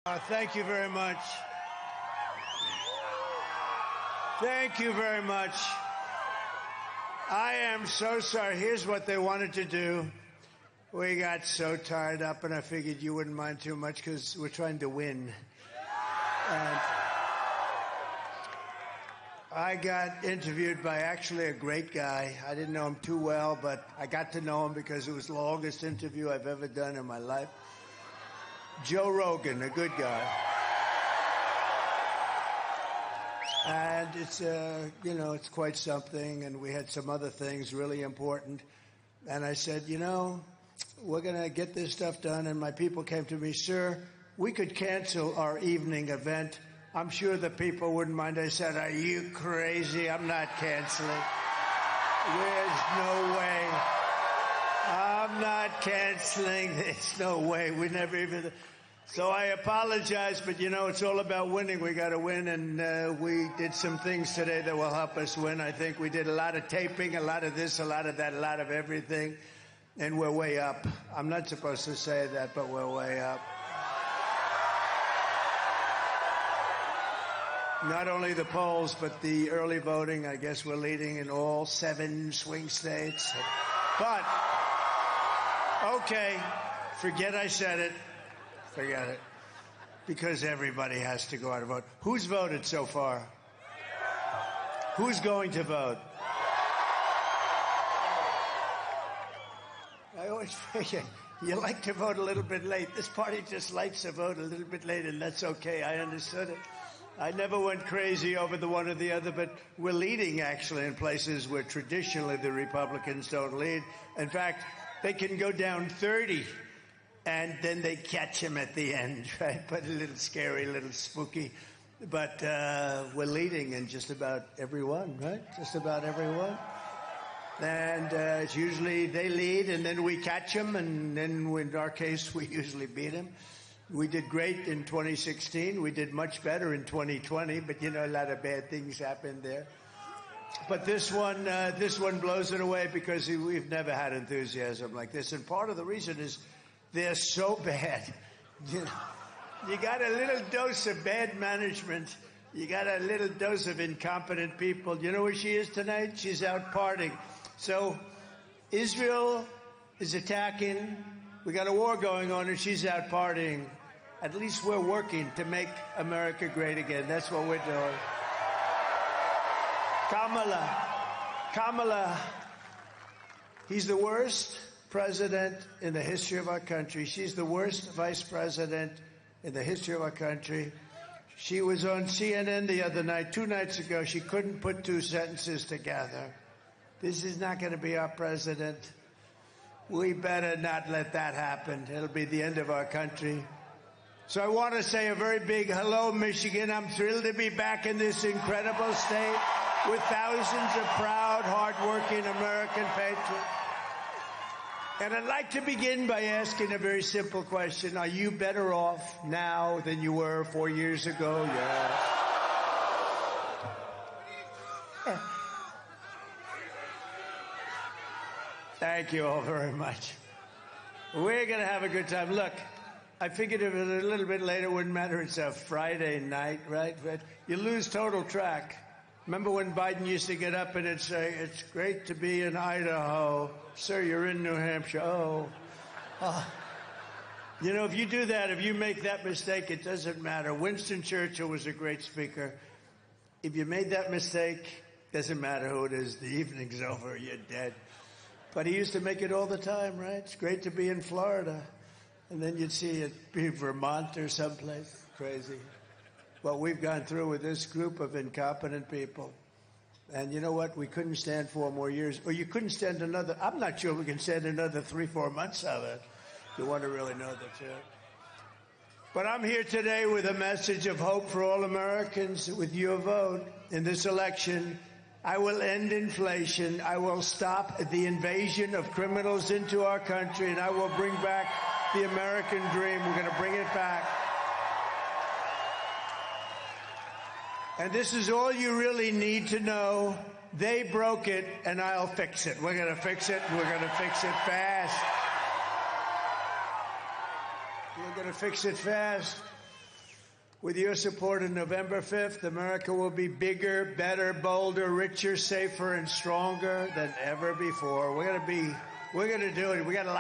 Thank you very much. Thank you very much. I am so sorry. Here's what they wanted to do. We got so tied up, and I figured you wouldn't mind too much because we're trying to win. And I got interviewed by actually a great guy. I didn't know him too well, but I got to know him because it was the longest interview I've ever done in my life. Joe Rogan, a good guy. And it's, it's quite something, and we had some other things really important. And I said, we're going to get this stuff done. And my people came to me, sir, we could cancel our evening event. I'm sure the people wouldn't mind. I said, are you crazy? I'm not canceling. There's no way. I'm not canceling. There's no way. We never even... So I apologize, but it's all about winning. We got to win, and we did some things today that will help us win. I think we did a lot of taping, a lot of this, a lot of that, a lot of everything, and we're way up. I'm not supposed to say that, but we're way up. Not only the polls, but the early voting. I guess we're leading in all 7 swing states. But, okay, forget I said it. Forget it. Because everybody has to go out and vote. Who's voted so far? Who's going to vote? I always figure you like to vote a little bit late. This party just likes to vote a little bit late, and that's okay. I understood it. I never went crazy over the one or the other, but we're leading actually in places where traditionally the Republicans don't lead. In fact, they can go down 30. And then they catch him at the end, right? But a little scary, a little spooky. But we're leading in just about everyone, right? Just about everyone. And it's usually they lead, and then we catch them, and then in our case, we usually beat them. We did great in 2016. We did much better in 2020, but a lot of bad things happened there. But this one blows it away because we've never had enthusiasm like this. And part of the reason is they're so bad. You got a little dose of bad management. You got a little dose of incompetent people. You know where she is tonight? She's out partying. So Israel is attacking. We got a war going on, and she's out partying. At least we're working to make America great again. That's what we're doing. Kamala, he's the worst president in the history of our country. She's the worst vice president in the history of our country. She was on CNN the other night, 2 nights ago. She couldn't put 2 sentences together. This is not going to be our president. We better not let that happen. It'll be the end of our country. So I want to say a very big hello, Michigan. I'm thrilled to be back in this incredible state with thousands of proud, hardworking American patriots. And I'd like to begin by asking a very simple question. Are you better off now than you were 4 years ago? Yeah. Thank you all very much. We're going to have a good time. Look, I figured if it was a little bit later, it wouldn't matter. It's a Friday night, right? But you lose total track. Remember when Biden used to get up and it'd say, it's great to be in Idaho. Sir, you're in New Hampshire. Oh. If you do that, if you make that mistake, it doesn't matter. Winston Churchill was a great speaker. If you made that mistake, doesn't matter who it is. The evening's over. You're dead. But he used to make it all the time, right? It's great to be in Florida. And then you'd see it be Vermont or someplace. Crazy. What we've gone through with this group of incompetent people. And you know what? We couldn't stand 4 more years. Or you couldn't stand another. I'm not sure we can stand another 3-4 months of it. If you want to really know the truth. But I'm here today with a message of hope for all Americans. With your vote in this election, I will end inflation. I will stop the invasion of criminals into our country. And I will bring back the American dream. We're going to bring it back. And this is all you really need to know. They broke it, and I'll fix it. We're going to fix it. We're going to fix it fast. We're going to fix it fast. With your support on November 5th, America will be bigger, better, bolder, richer, safer, and stronger than ever before. We're going to do it. We got a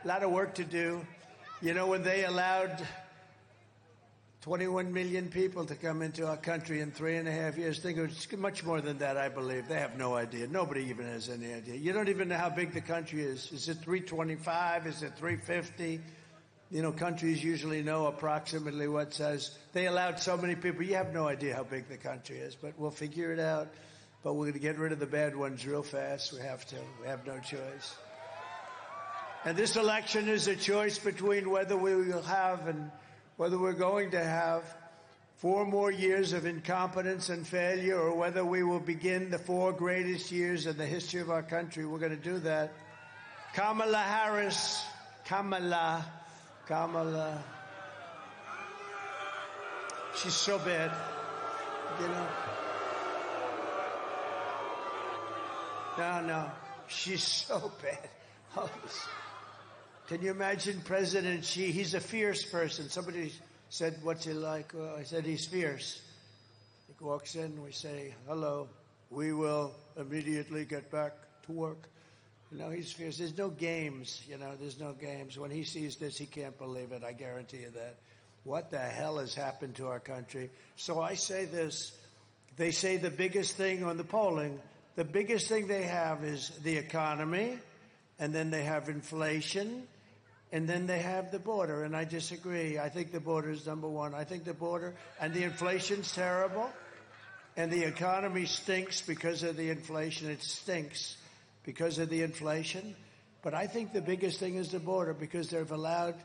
lot of work to do. You know, when they allowed 21 million people to come into our country in 3.5 years, think it's much more than that, I believe. They have no idea. Nobody even has any idea. You don't even know how big the country is. Is it 325? Is it 350? You know, countries usually know approximately what size. They allowed so many people. You have no idea how big the country is, but we'll figure it out. But we're going to get rid of the bad ones real fast. We have to. We have no choice. And this election is a choice between whether we will have and whether we're going to have 4 more years of incompetence and failure, or whether we will begin the 4 greatest years in the history of our country. We're going to do that. Kamala Harris, Kamala. She's so bad, you know. No, she's so bad. Oh, can you imagine President Xi? He's a fierce person. Somebody said, what's he like? Well, I said, he's fierce. He walks in, we say, hello, we will immediately get back to work. You know, he's fierce. There's no games, you know, there's no games. When he sees this, he can't believe it. I guarantee you that. What the hell has happened to our country? So I say this. They say the biggest thing on the polling, the biggest thing they have is the economy, and then they have inflation, and then they have the border. And I disagree. I think the border is number one. I think the border and the inflation's terrible, and the economy stinks because of the inflation. It stinks because of the inflation. But I think the biggest thing is the border, because they've allowed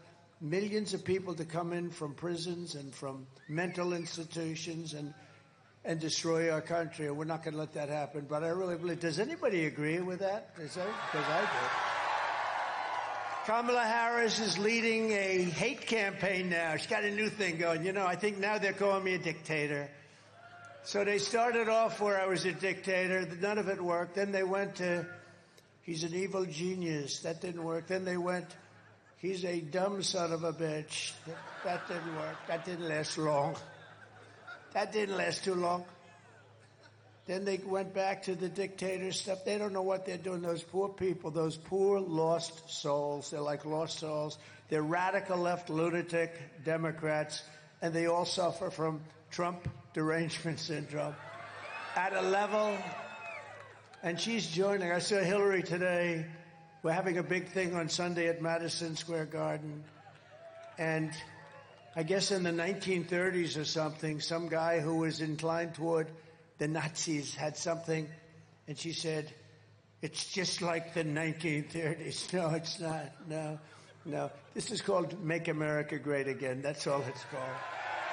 millions of people to come in from prisons and from mental institutions and destroy our country. We're not going to let that happen. But I really believe. Does anybody agree with that? Because I do. Kamala Harris is leading a hate campaign now. She's got a new thing going. You know, I think now they're calling me a dictator. So they started off where I was a dictator. None of it worked. Then they went to, he's an evil genius. That didn't work. Then they went, he's a dumb son of a bitch. That didn't work. That didn't last long. That didn't last too long. Then they went back to the dictator stuff. They don't know what they're doing. Those poor people, those poor lost souls. They're like lost souls. They're radical left lunatic Democrats, and they all suffer from Trump derangement syndrome at a level. And she's joining. I saw Hillary today. We're having a big thing on Sunday at Madison Square Garden. And I guess in the 1930s or something, some guy who was inclined toward the Nazis had something, and she said, it's just like the 1930s. No, it's not. No. This is called Make America Great Again. That's all it's called.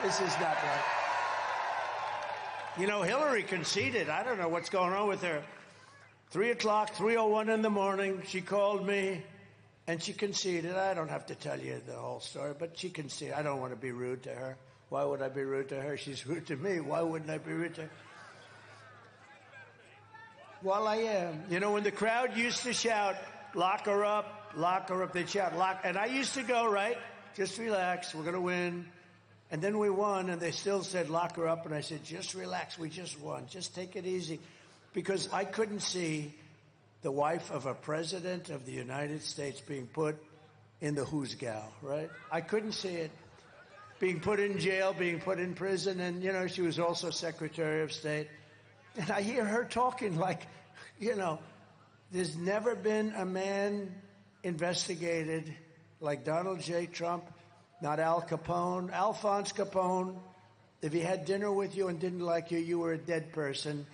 This is not right. You know, Hillary conceded. I don't know what's going on with her. 3 o'clock, 3:01 in the morning, she called me, and she conceded. I don't have to tell you the whole story, but she conceded. I don't want to be rude to her. Why would I be rude to her? She's rude to me. Why wouldn't I be rude to her? Well, I am. You know, when the crowd used to shout, lock her up, they'd shout, lock. And I used to go, right, just relax, we're going to win. And then we won, and they still said, lock her up. And I said, just relax, we just won. Just take it easy. Because I couldn't see the wife of a president of the United States being put in the who's gal, right? I couldn't see it. Being put in jail, being put in prison. And, you know, she was also Secretary of State. And I hear her talking like, you know, there's never been a man investigated like Donald J. Trump, not Al Capone. Alphonse Capone, if he had dinner with you and didn't like you, you were a dead person.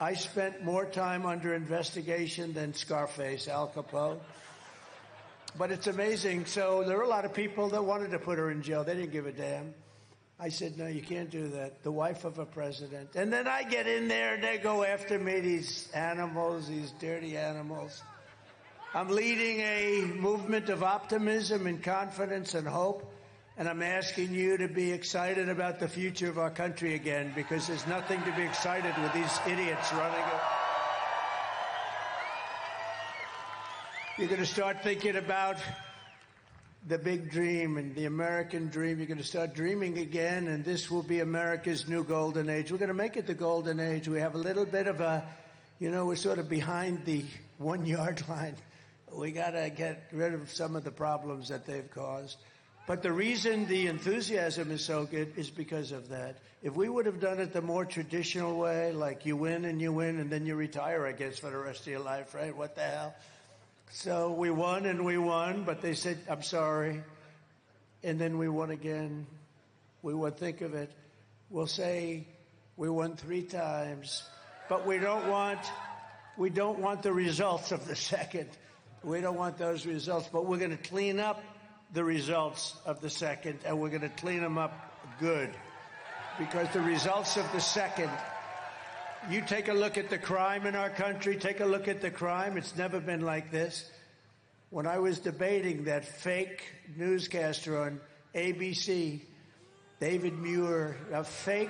I spent more time under investigation than Scarface, Al Capone. But it's amazing. So there were a lot of people that wanted to put her in jail. They didn't give a damn. I said, no, you can't do that. The wife of a president. And then I get in there, and they go after me, these animals, these dirty animals. I'm leading a movement of optimism and confidence and hope, and I'm asking you to be excited about the future of our country again, because there's nothing to be excited with these idiots running it. You're going to start thinking about the big dream and the American dream. You're going to start dreaming again, and this will be America's new golden age. We're going to make it the golden age. We have a little bit of a, we're sort of behind the 1 yard line. We got to get rid of some of the problems that they've caused. But the reason the enthusiasm is so good is because of that. If we would have done it the more traditional way, like you win and then you retire, I guess, for the rest of your life, right? What the hell? So we won, but they said, I'm sorry. And then we won again. We won, think of it. We'll say we won 3 times, but we don't want the results of the second. We don't want those results, but we're going to clean up the results of the second, and we're going to clean them up good. Because the results of the second, you take a look at the crime in our country, take a look at the crime. It's never been like this. When I was debating that fake newscaster on ABC, David Muir, a fake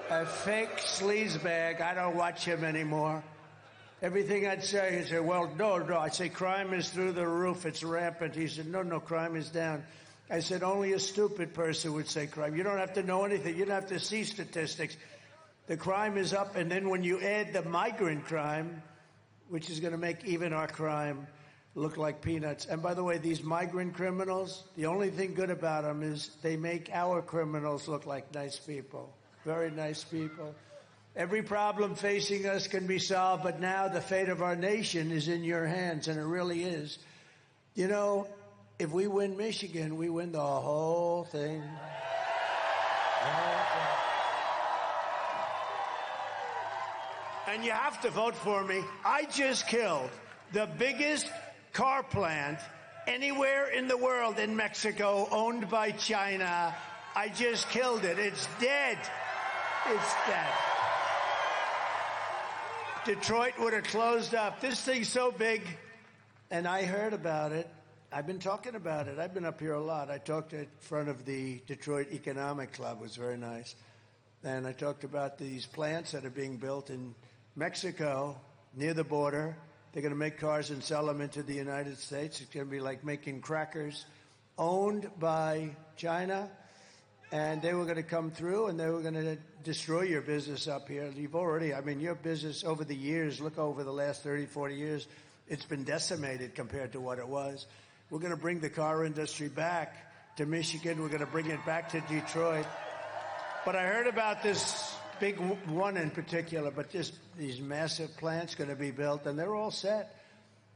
sleazebag, I don't watch him anymore. Everything I'd say, he'd say, well, no. I'd say, crime is through the roof. It's rampant. He said, no, crime is down. I said, only a stupid person would say crime. You don't have to know anything. You don't have to see statistics. The crime is up, and then when you add the migrant crime, which is going to make even our crime look like peanuts. And by the way, these migrant criminals, the only thing good about them is they make our criminals look like nice people, very nice people. Every problem facing us can be solved, but now the fate of our nation is in your hands, and it really is. If we win Michigan, we win the whole thing. And you have to vote for me. I just killed the biggest car plant anywhere in the world in Mexico, owned by China. I just killed it. It's dead. It's dead. Detroit would have closed up. This thing's so big, and I heard about it. I've been talking about it. I've been up here a lot. I talked in front of the Detroit Economic Club. It was very nice. And I talked about these plants that are being built in Mexico near the border. They're going to make cars and sell them into the United States. It's going to be like making crackers, owned by China. And they were going to come through, and they were going to destroy your business up here. Your business over the years, look over the last 30, 40 years, it's been decimated compared to what it was. We're going to bring the car industry back to Michigan. We're going to bring it back to Detroit. But I heard about this big one in particular, but just these massive plants going to be built, and they're all set.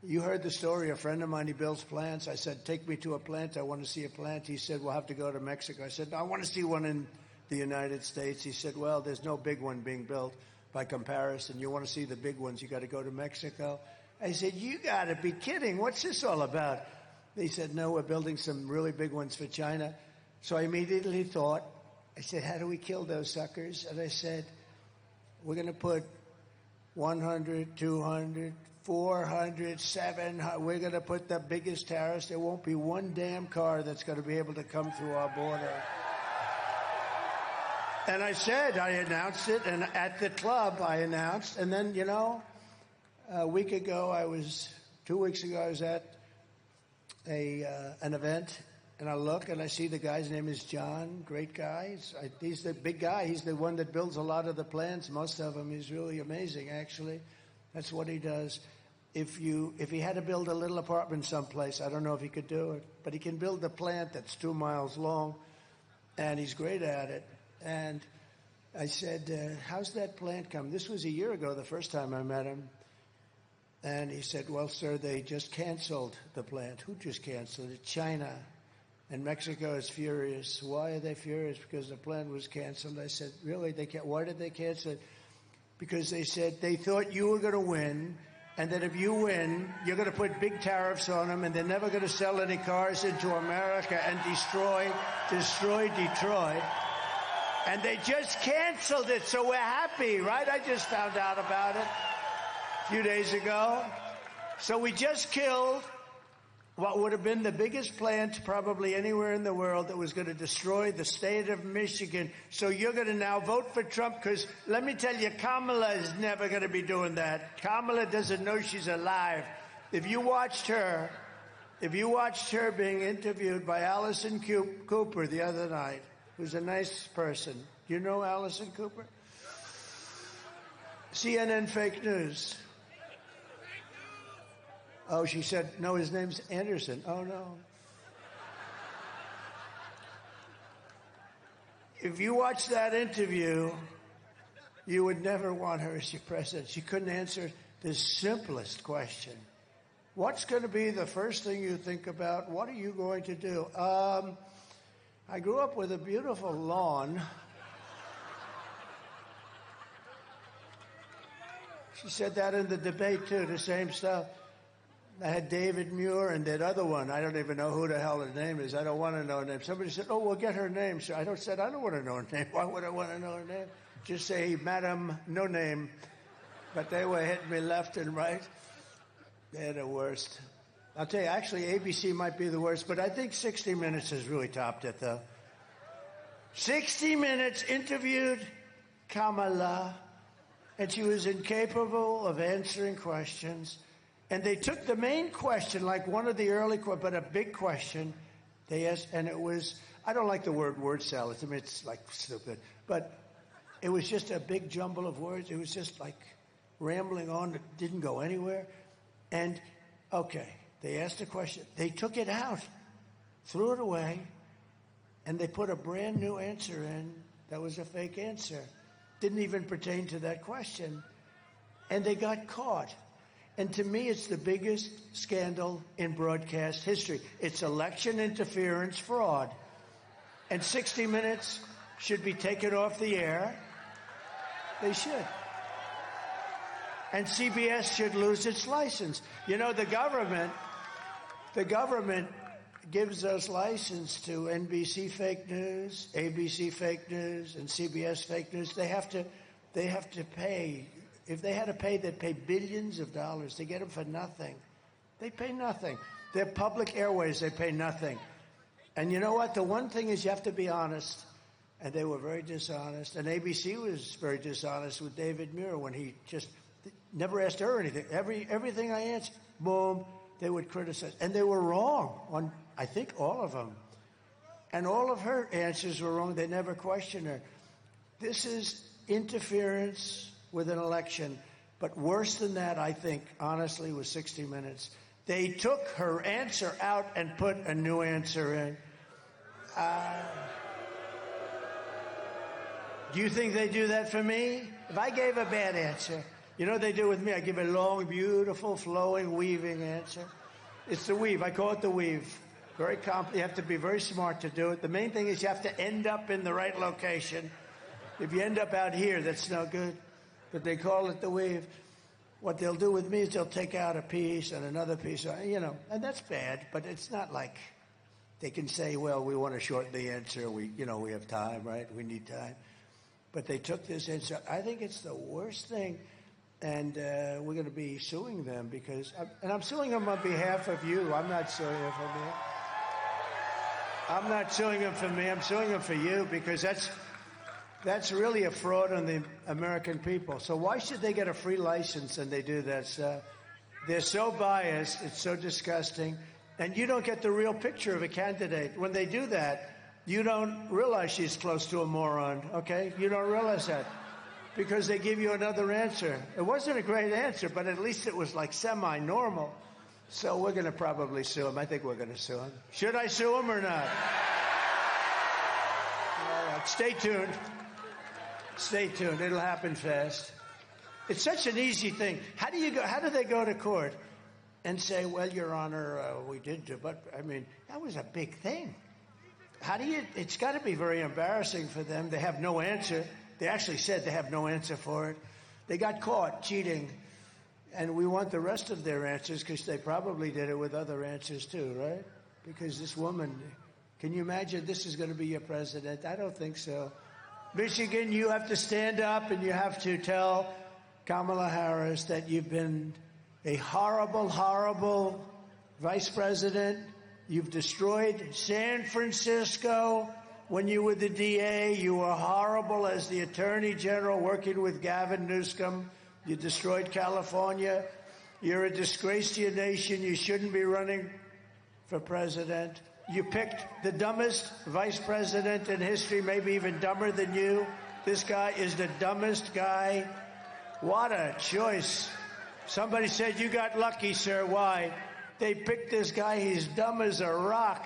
You heard the story. A friend of mine, he builds plants. I said, take me to a plant. I want to see a plant. He said, we'll have to go to Mexico. I said, no, I want to see one in the United States. He said, well, there's no big one being built by comparison. You want to see the big ones, you got to go to Mexico. I said, you got to be kidding. What's this all about? They said, no, we're building some really big ones for China. So I immediately thought, I said, how do we kill those suckers? And I said, we're going to put 100, 200, 400, 700. We're going to put the biggest tariffs. There won't be one damn car that's going to be able to come through our border. And I announced it, and at the club I announced. And then, a week ago, 2 weeks ago, I was at an event, and I look and I see the guy's name is John, great guy. He's the big guy. He's the one that builds a lot of the plants, most of them. He's really amazing, actually. That's what he does. If he had to build a little apartment someplace, I don't know if he could do it, but he can build a plant that's 2 miles long, and he's great at it. And I said, how's that plant come? This was a year ago, the first time I met him. And he said, well, sir, they just canceled the plant. Who just canceled it? China. And Mexico is furious. Why are they furious? Because the plant was canceled. I said, really? Why did they cancel it? Because they said they thought you were going to win, and that if you win, you're going to put big tariffs on them, and they're never going to sell any cars into America and destroy Detroit. And they just canceled it, so we're happy, right? I just found out about it a few days ago. So we just killed what would have been the biggest plant probably anywhere in the world that was going to destroy the state of Michigan. So you're going to now vote for Trump, because let me tell you, Kamala is never going to be doing that. Kamala doesn't know she's alive. If you watched her, If you watched her being interviewed by Alison Cooper the other night, who's a nice person. Do you know Alison Cooper? CNN fake news. Oh, she said, no, his name's Anderson. Oh, no. If you watch that interview, you would never want her as your president. She couldn't answer the simplest question. What's going to be the first thing you think about? What are you going to do? I grew up with a beautiful lawn. She said that in the debate, too, the same stuff. I had David Muir and that other one. I don't even know who the hell her name is. I don't want to know her name. Somebody said, oh, we'll get her name. So I said, I don't want to know her name. Why would I want to know her name? Just say, Madam, no name. But they were hitting me left and right. They're the worst. I'll tell you, actually, ABC might be the worst, but I think 60 Minutes has really topped it, though. 60 Minutes interviewed Kamala, and she was incapable of answering questions. And they took the main question, like one of the early, but a big question, they asked, and it was, I don't like the word salad. I mean, it's like stupid. But it was just a big jumble of words. It was just like rambling on. It didn't go anywhere. And, okay, they asked a question. They took it out, threw it away, and they put a brand new answer in that was a fake answer. Didn't even pertain to that question. And they got caught. And to me, it's the biggest scandal in broadcast history. It's election interference fraud. And 60 Minutes should be taken off the air. They should. And CBS should lose its license. You know, the government gives us license to NBC fake news, ABC fake news, and CBS fake news. They have to pay. If they had to pay, they'd pay billions of dollars. They get them for nothing. They pay nothing. They're public airways. They pay nothing. And you know what? The one thing is you have to be honest. And they were very dishonest. And ABC was very dishonest with David Muir when he just never asked her anything. Everything I answered, boom, they would criticize. And they were wrong on, I think, all of them. And all of her answers were wrong. They never questioned her. This is interference with an election. But worse than that, I think, honestly, was 60 Minutes. They took her answer out and put a new answer in. Do you think they do that for me? If I gave a bad answer, you know what they do with me? I give a long, beautiful, flowing, weaving answer. It's the weave. I call it the weave. Very You have to be very smart to do it. The main thing is you have to end up in the right location. If you end up out here, that's no good. But they call it the weave. What they'll do with me is they'll take out a piece and another piece, you know, and that's bad. But it's not like they can say, well, we want to shorten the answer. We have time, right? We need time. But they took this answer. I think it's the worst thing. And we're going to be suing them because, and I'm suing them on behalf of you. I'm not suing them for me. I'm not suing them for me. I'm suing them for you because that's really a fraud on the American people. So why should they get a free license and they do that stuff? They're so biased. It's so disgusting. And you don't get the real picture of a candidate. When they do that, you don't realize she's close to a moron, okay? You don't realize that. Because they give you another answer. It wasn't a great answer, but at least it was like semi-normal. So we're going to probably sue him. I think we're going to sue him. Should I sue him or not? All right, stay tuned. Stay tuned. It'll happen fast. It's such an easy thing. How do they go to court and say, well, Your Honor, we did do, but I mean, that was a big thing. It's got to be very embarrassing for them. They have no answer. They actually said they have no answer for it. They got caught cheating, and we want the rest of their answers because they probably did it with other answers too, right? Because this woman, can you imagine this is going to be your president? I don't think so. Michigan, you have to stand up and you have to tell Kamala Harris that you've been a horrible, horrible vice president. You've destroyed San Francisco. When you were the DA, you were horrible as the Attorney General working with Gavin Newsom. You destroyed California. You're a disgrace to your nation. You shouldn't be running for president. You picked the dumbest vice president in history, maybe even dumber than you. This guy is the dumbest guy. What a choice. Somebody said, you got lucky, sir. Why? They picked this guy. He's dumb as a rock.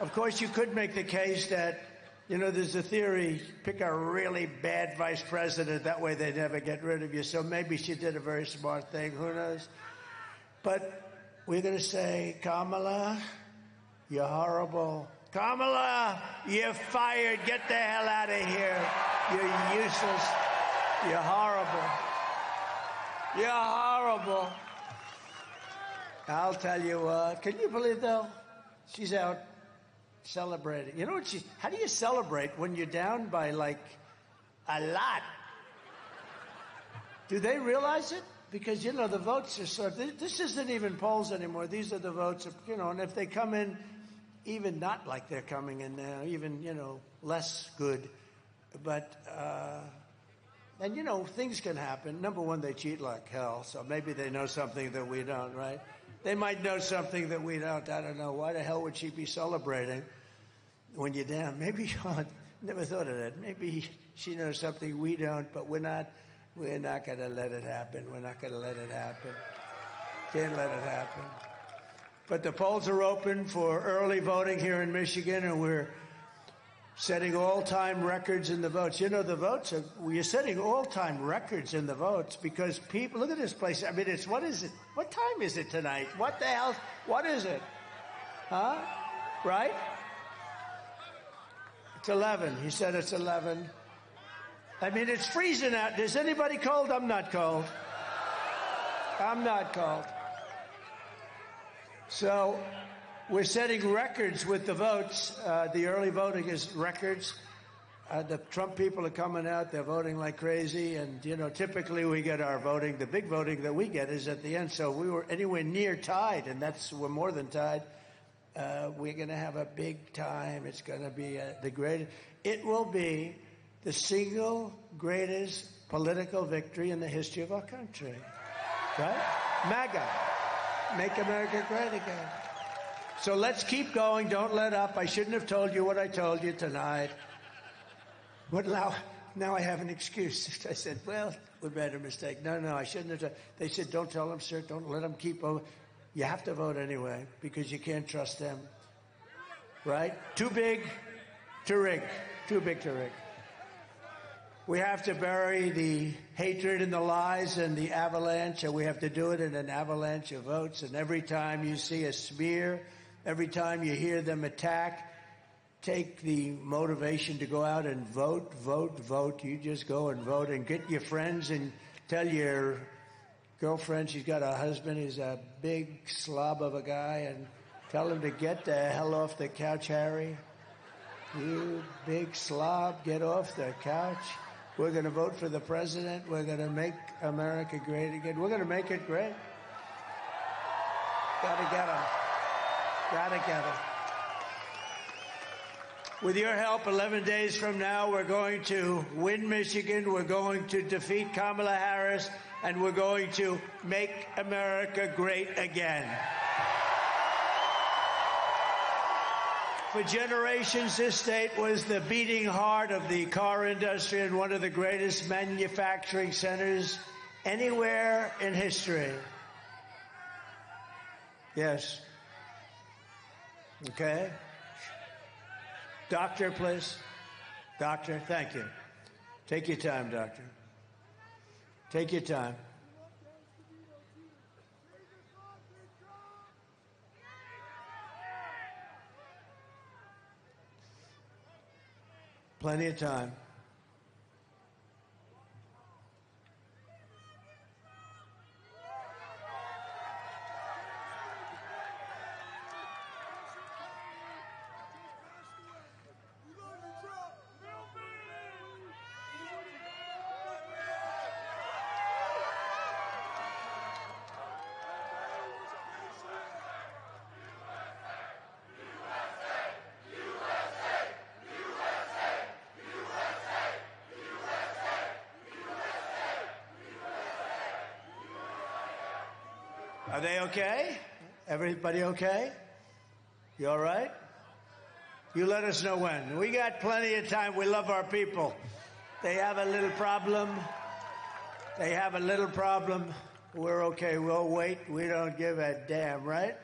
Of course, you could make the case that, there's a theory, pick a really bad vice president. That way they never get rid of you. So maybe she did a very smart thing. Who knows? But we're going to say, Kamala, you're horrible. Kamala, you're fired. Get the hell out of here. You're useless. You're horrible. You're horrible. I'll tell you what. Can you believe, though? She's out celebrating. You know what how do you celebrate when you're down by, like, a lot? Do they realize it? Because, the votes are sort of, this isn't even polls anymore. These are the votes, and if they come in even not like they're coming in now, even, less good. But, and, things can happen. Number one, they cheat like hell, so maybe they know something that we don't, right? They might know something that we don't. I don't know. Why the hell would she be celebrating when you're down? Maybe, never thought of that. Maybe she knows something we don't, but we're not going to let it happen. We're not going to let it happen. Can't let it happen. But the polls are open for early voting here in Michigan, and we're setting all-time records in the votes. The votes we're setting all-time records in the votes because people, look at this place. I mean, what is it? What time is it tonight? What the hell? What is it? Huh? Right? It's 11. He said it's 11. I mean, it's freezing out. Is anybody cold? I'm not cold. I'm not cold. So we're setting records with the votes. The early voting is records. The Trump people are coming out. They're voting like crazy. And, typically we get our voting. The big voting that we get is at the end. So we were anywhere near tied, and we're more than tied. We're going to have a big time. It's going to be the greatest. It will be the single greatest political victory in the history of our country. Right? MAGA. Make America great again. So let's keep going. Don't let up. I shouldn't have told you what I told you tonight. But now I have an excuse. I said, well, we made a mistake. No, I shouldn't have. They said, don't tell them, sir. Don't let them keep over. You have to vote anyway because you can't trust them. Right? Too big to rig. Too big to rig. We have to bury the hatred and the lies and the avalanche, and we have to do it in an avalanche of votes. And every time you see a smear, every time you hear them attack, take the motivation to go out and vote, vote, vote. You just go and vote and get your friends and tell your girlfriend she's got a husband who's a big slob of a guy and tell him to get the hell off the couch, Harry. You big slob, get off the couch. We're going to vote for the president. We're going to make America great again. We're going to make it great. Got to get him. Got to get him. With your help, 11 days from now, we're going to win Michigan. We're going to defeat Kamala Harris. And we're going to make America great again. For generations, this state was the beating heart of the car industry and one of the greatest manufacturing centers anywhere in history. Yes. Okay. Doctor, please. Doctor, thank you. Take your time, doctor. Take your time. Plenty of time. Are they okay? Everybody okay? You all right? You let us know when. We got plenty of time. We love our people. They have a little problem. They have a little problem. We're okay. We'll wait. We don't give a damn, right?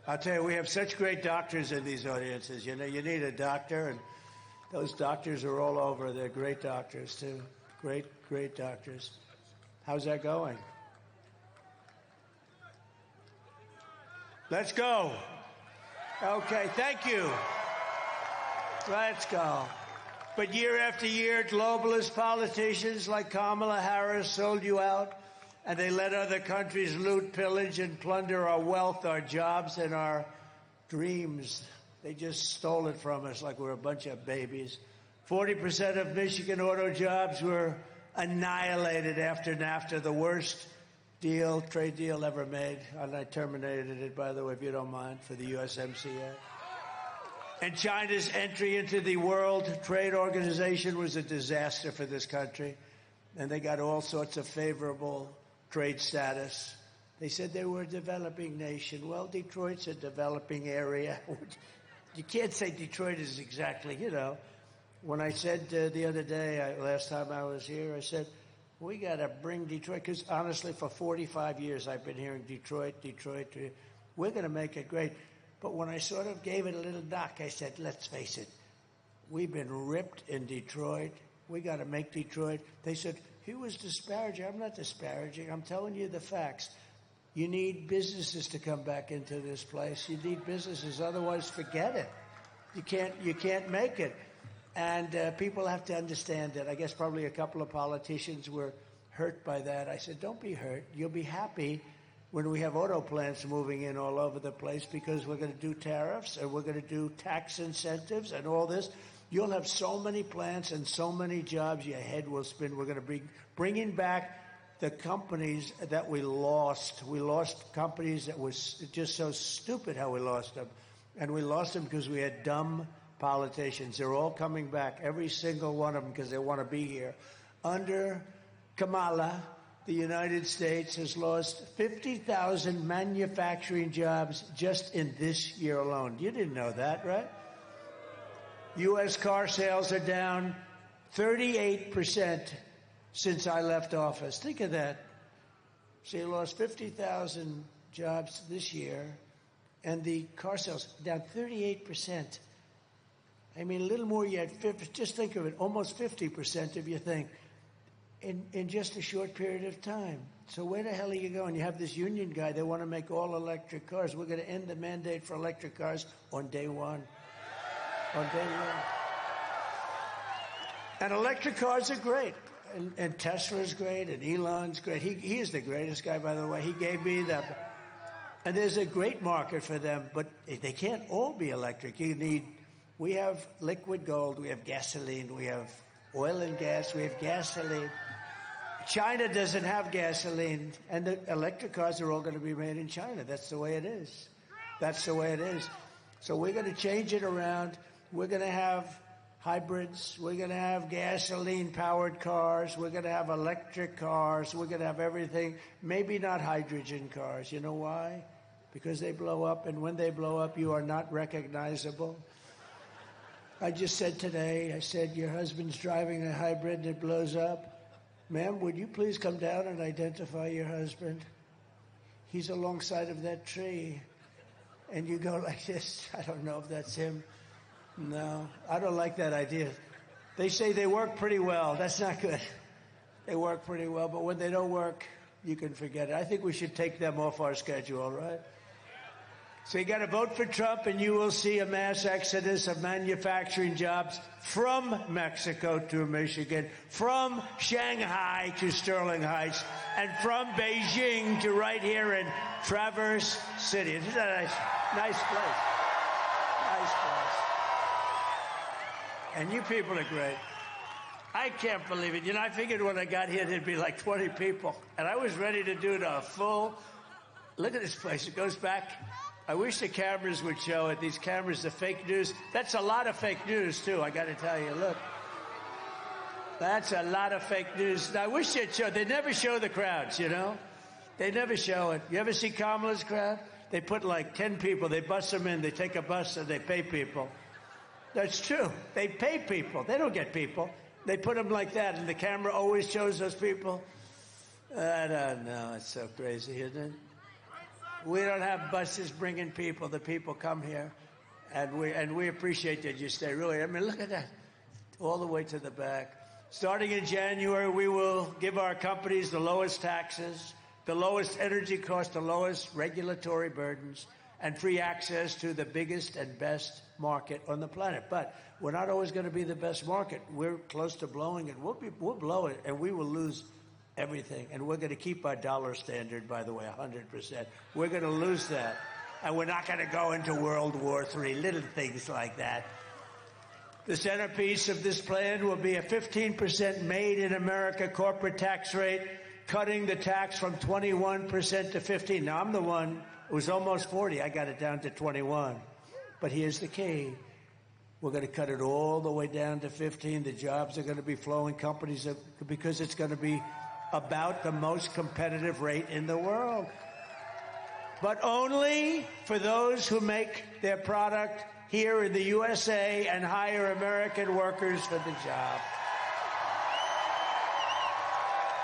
I'll tell you, we have such great doctors in these audiences. You know, you need a doctor, and those doctors are all over. They're great doctors, too. Great, great doctors. How's that going? Let's go. Okay, thank you. Let's go. But year after year, globalist politicians like Kamala Harris sold you out, and they let other countries loot, pillage, and plunder our wealth, our jobs, and our dreams. They just stole it from us like we're a bunch of babies. 40% of Michigan auto jobs were annihilated after NAFTA, the worst trade deal ever made. And I terminated it, by the way, if you don't mind, for the USMCA. And China's entry into the World Trade Organization was a disaster for this country. And they got all sorts of favorable trade status. They said they were a developing nation. Well, Detroit's a developing area. You can't say Detroit is exactly, you know. When I said the other day, last time I was here, I said, we got to bring Detroit, because honestly, for 45 years, I've been hearing Detroit. We're going to make it great. But when I sort of gave it a little knock, I said, let's face it, we've been ripped in Detroit. We got to make Detroit. They said, he was disparaging. I'm not disparaging. I'm telling you the facts. You need businesses to come back into this place. You need businesses. Otherwise, forget it. You can't make it. And people have to understand that. I guess probably a couple of politicians were hurt by that. I said, don't be hurt. You'll be happy when we have auto plants moving in all over the place, because we're going to do tariffs and we're going to do tax incentives and all this. You'll have so many plants and so many jobs, your head will spin. We're going to be bringing back the companies that we lost. We lost companies that was just so stupid how we lost them. And we lost them because we had dumb politicians. They're all coming back, every single one of them, because they want to be here. Under Kamala, the United States has lost 50,000 manufacturing jobs just in this year alone. You didn't know that, right? U.S. car sales are down 38% since I left office. Think of that. So you lost 50,000 jobs this year, and the car sales down 38%. I mean, a little more, you had 50, just think of it, almost 50% of your thing in just a short period of time. So where the hell are you going? You have this union guy, they want to make all electric cars. We're going to end the mandate for electric cars on day one. On day one. And electric cars are great. And Tesla's great, and Elon's great. He is the greatest guy, by the way. He gave me that. And there's a great market for them, but they can't all be electric. We have liquid gold, we have gasoline, we have oil and gas, we have gasoline. China doesn't have gasoline, and the electric cars are all going to be made in China. That's the way it is. That's the way it is. So we're going to change it around. We're going to have hybrids. We're going to have gasoline-powered cars. We're going to have electric cars. We're going to have everything. Maybe not hydrogen cars. You know why? Because they blow up, and when they blow up, you are not recognizable. I just said today, I said, your husband's driving a hybrid and it blows up. Ma'am, would you please come down and identify your husband? He's alongside of that tree. And you go like this. I don't know if that's him. No, I don't like that idea. They say they work pretty well. That's not good. They work pretty well, but when they don't work, you can forget it. I think we should take them off our schedule, right? So you got to vote for Trump, and you will see a mass exodus of manufacturing jobs from Mexico to Michigan, from Shanghai to Sterling Heights, and from Beijing to right here in Traverse City. Isn't that a nice place? Nice place. And you people are great. I can't believe it. You know, I figured when I got here there'd be like 20 people, and I was ready to do the full. Look at this place. It goes back. I wish the cameras would show it. These cameras, the fake news. That's a lot of fake news, too, I got to tell you. Look. That's a lot of fake news. I wish they'd show. They never show the crowds, you know? They never show it. You ever see Kamala's crowd? They put like 10 people. They bus them in. They take a bus and they pay people. That's true. They pay people. They don't get people. They put them like that, and the camera always shows those people. I don't know. It's so crazy, isn't it? We don't have buses bringing people. The people come here, and we appreciate that you stay. Really, I mean, look at that, all the way to the back. Starting in January, we will give our companies the lowest taxes, the lowest energy costs, the lowest regulatory burdens, and free access to the biggest and best market on the planet. But we're not always going to be the best market. We're close to blowing it. We'll blow it, and we will lose everything. And we're going to keep our dollar standard, by the way, 100%. We're going to lose that. And we're not going to go into World War III, little things like that. The centerpiece of this plan will be a 15% made in America corporate tax rate, cutting the tax from 21% to 15%. Now, I'm the one who was almost 40. I got it down to 21. But here's the key. We're going to cut it all the way down to 15. The jobs are going to be flowing. Companies are, because it's going to be about the most competitive rate in the world. But only for those who make their product here in the USA and hire American workers for the job.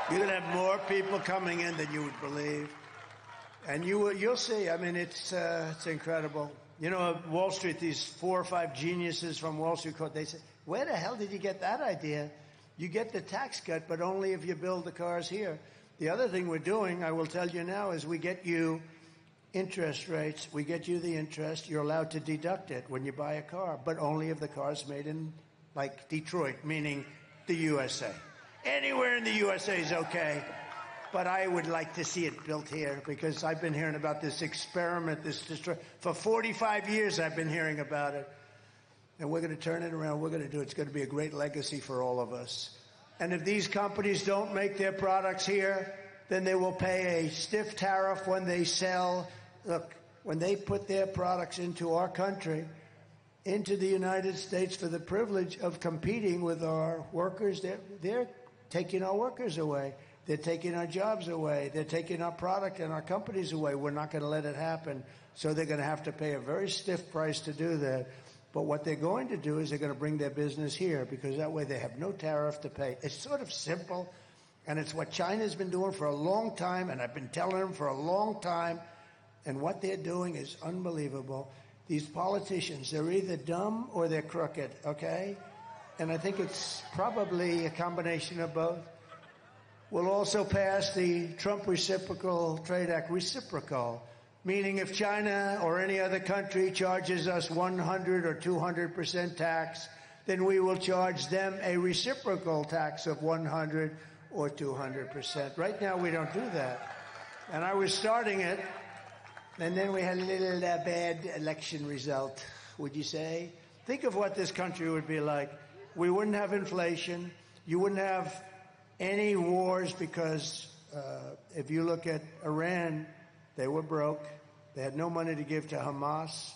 You're going to have more people coming in than you would believe. And you'll see. I mean, it's incredible. You know, Wall Street, these 4 or 5 geniuses from Wall Street, they say, where the hell did you get that idea? You get the tax cut, but only if you build the cars here. The other thing we're doing, I will tell you now, is we get you interest rates. We get you the interest. You're allowed to deduct it when you buy a car, but only if the car's made in, like, Detroit, meaning the USA. Anywhere in the USA is okay, but I would like to see it built here because I've been hearing about this experiment, for 45 years I've been hearing about it. And we're going to turn it around. We're going to do it. It's going to be a great legacy for all of us. And if these companies don't make their products here, then they will pay a stiff tariff when they sell. Look, when they put their products into our country, into the United States for the privilege of competing with our workers, they're taking our workers away. They're taking our jobs away. They're taking our product and our companies away. We're not going to let it happen. So they're going to have to pay a very stiff price to do that. But what they're going to do is they're going to bring their business here because that way they have no tariff to pay. It's sort of simple, and it's what China's been doing for a long time, and I've been telling them for a long time. And what they're doing is unbelievable. These politicians, they're either dumb or they're crooked, okay? And I think it's probably a combination of both. We'll also pass the Trump Reciprocal Trade Act, reciprocal, meaning if China or any other country charges us 100 or 200% tax, then we will charge them a reciprocal tax of 100 or 200%. Right now, we don't do that. And I was starting it, and then we had a little bad election result, would you say? Think of what this country would be like. We wouldn't have inflation. You wouldn't have any wars because if you look at Iran, they were broke. They had no money to give to Hamas.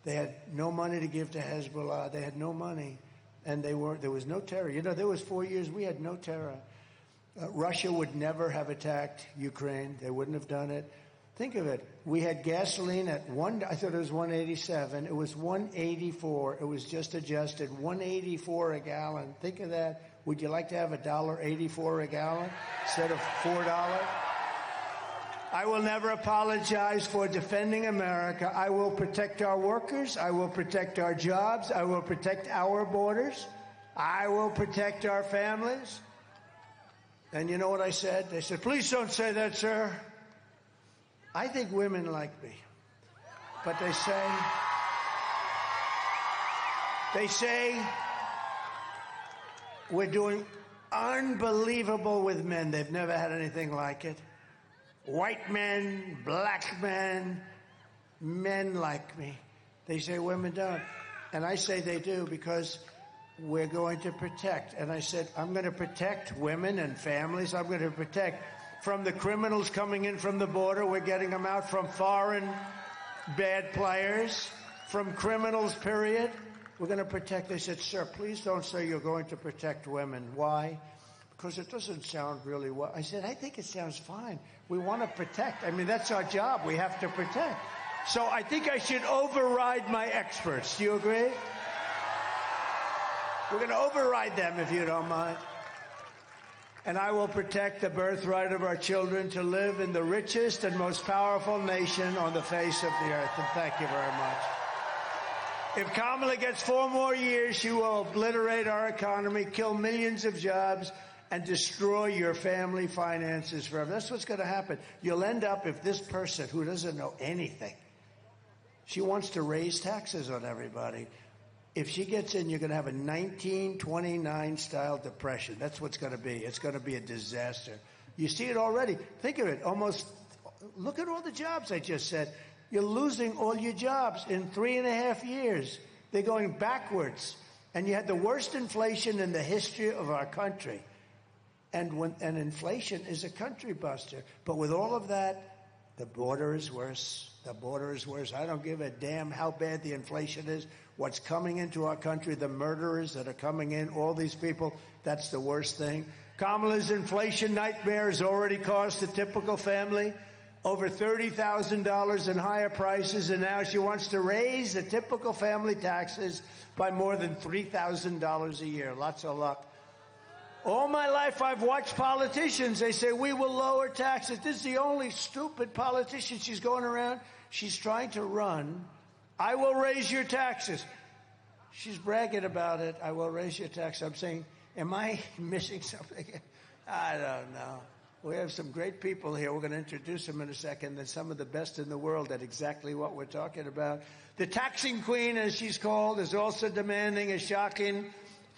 They had no money to give to Hezbollah. They had no money. And there was no terror. You know, there was 4 years we had no terror. Russia would never have attacked Ukraine. They wouldn't have done it. Think of it. We had gasoline at I thought it was 187. It was 184. It was just adjusted. 184 a gallon. Think of that. Would you like to have $1.84 a gallon instead of $4? I will never apologize for defending America. I will protect our workers. I will protect our jobs. I will protect our borders. I will protect our families. And you know what I said? They said, please don't say that, sir. I think women like me. But they say we're doing unbelievable with men. They've never had anything like it. White men, black men, men like me. They say women don't. And I say they do because we're going to protect. And I said, I'm going to protect women and families. I'm going to protect from the criminals coming in from the border. We're getting them out from foreign bad players, from criminals, period. We're going to protect. They said, sir, please don't say you're going to protect women. Why? Because it doesn't sound really well. I said, I think it sounds fine. We want to protect. I mean, that's our job. We have to protect. So I think I should override my experts. Do you agree? We're going to override them, if you don't mind. And I will protect the birthright of our children to live in the richest and most powerful nation on the face of the earth. And thank you very much. If Kamala gets 4 more years, she will obliterate our economy, kill millions of jobs, and destroy your family finances forever. That's what's going to happen. You'll end up, if this person who doesn't know anything, she wants to raise taxes on everybody. If she gets in, you're going to have a 1929-style depression. That's what's going to be. It's going to be a disaster. You see it already. Think of it. Look at all the jobs I just said. You're losing all your jobs in 3.5 years. They're going backwards. And you had the worst inflation in the history of our country. And inflation is a country buster. But with all of that, the border is worse. The border is worse. I don't give a damn how bad the inflation is. What's coming into our country, the murderers that are coming in, all these people, that's the worst thing. Kamala's inflation nightmare has already cost a typical family over $30,000 in higher prices, and now she wants to raise the typical family taxes by more than $3,000 a year. Lots of luck. All my life I've watched politicians. They say, we will lower taxes. This is the only stupid politician she's going around. She's trying to run. I will raise your taxes. She's bragging about it. I will raise your taxes. I'm saying, am I missing something? I don't know. We have some great people here. We're going to introduce them in a second. They're some of the best in the world at exactly what we're talking about. The taxing queen, as she's called, is also demanding a shocking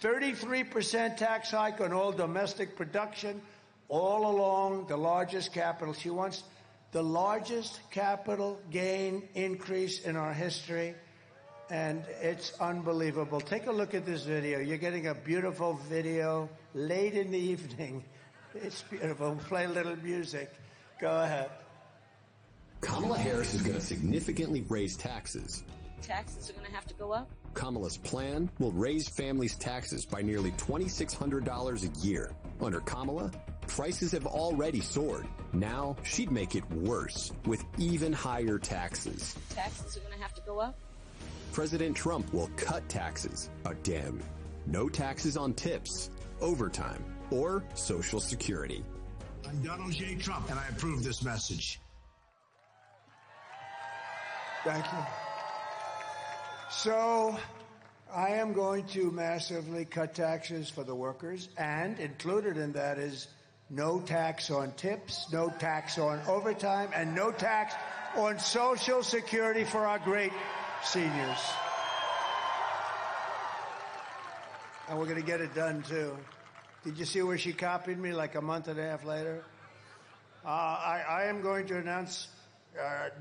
33% tax hike on all domestic production all along the largest capital. She wants the largest capital gain increase in our history, and it's unbelievable. Take a look at this video. You're getting a beautiful video late in the evening. It's beautiful. Play a little music. Go ahead. Kamala Harris is going to significantly raise taxes. Taxes are going to have to go up? Kamala's plan will raise families' taxes by nearly $2,600 a year. Under Kamala, prices have already soared. Now she'd make it worse with even higher taxes. Taxes are going to have to go up? President Trump will cut taxes again. No taxes on tips, overtime, or Social Security. I'm Donald J. Trump, and I approve this message. Thank you. So I am going to massively cut taxes for the workers, and included in that is no tax on tips, no tax on overtime, and no tax on Social Security for our great seniors. And we're going to get it done, too. Did you see where she copied me like a month and a half later? I am going to announce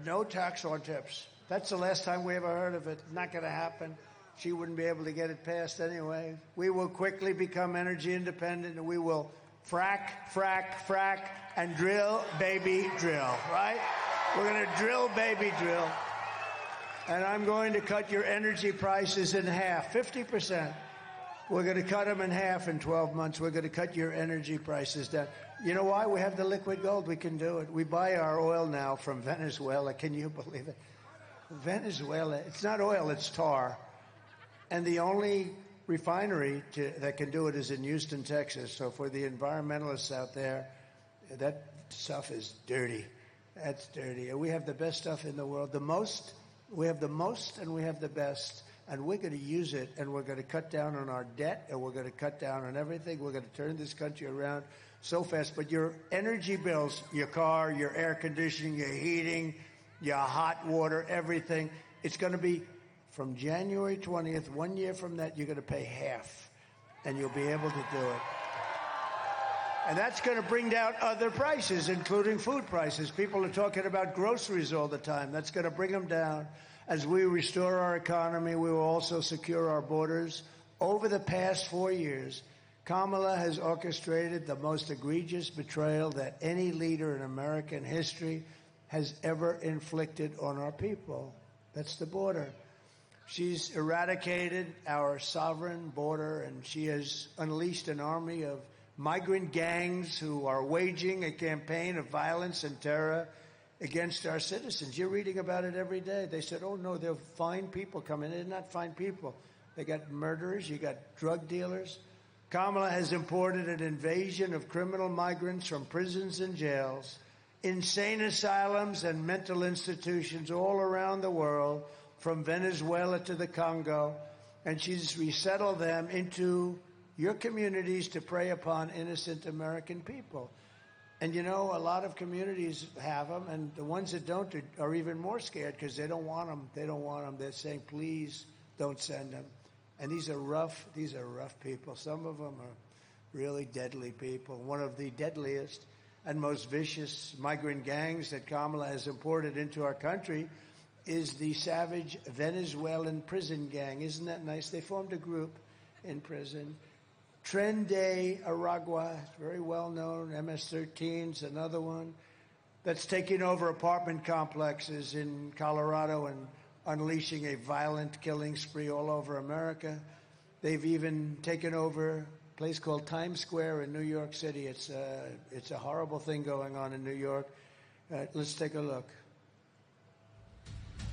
no tax on tips. That's the last time we ever heard of it. Not going to happen. She wouldn't be able to get it passed anyway. We will quickly become energy independent, and we will frack, and drill, baby, drill, right? We're going to drill, baby, drill. And I'm going to cut your energy prices in half, 50%. We're going to cut them in half in 12 months. We're going to cut your energy prices down. You know why? We have the liquid gold. We can do it. We buy our oil now from Venezuela. Can you believe it? Venezuela, it's not oil, it's tar. And the only refinery that can do it is in Houston, Texas. So for the environmentalists out there, that stuff is dirty. That's dirty. And we have the best stuff in the world. We have the most and we have the best. And we're going to use it, and we're going to cut down on our debt, and we're going to cut down on everything. We're going to turn this country around so fast. But your energy bills, your car, your air conditioning, your heating, your hot water, everything, it's going to be from January 20th, 1 year from that, you're going to pay half, and you'll be able to do it. And that's going to bring down other prices, including food prices. People are talking about groceries all the time. That's going to bring them down. As we restore our economy, we will also secure our borders. Over the past 4 years, Kamala has orchestrated the most egregious betrayal that any leader in American history has ever inflicted on our people. That's the border. She's eradicated our sovereign border, and she has unleashed an army of migrant gangs who are waging a campaign of violence and terror against our citizens. You're reading about it every day. They said, oh, no, they'll find people coming in. They're not fine people. They got murderers. You got drug dealers. Kamala has imported an invasion of criminal migrants from prisons and jails, insane asylums and mental institutions all around the world, from Venezuela to the Congo, and she's resettled them into your communities to prey upon innocent American people. And, you know, a lot of communities have them, and the ones that don't are even more scared because they don't want them. They don't want them. They're saying, please don't send them. And these are rough people. Some of them are really deadly people. One of the deadliest and most vicious migrant gangs that Kamala has imported into our country is the savage Venezuelan prison gang. Isn't that nice? They formed a group in prison. Tren de Aragua, very well known. MS-13's another one that's taking over apartment complexes in Colorado and unleashing a violent killing spree all over America. They've even taken over a place called Times Square in New York City. It's a horrible thing going on in New York. Let's take a look.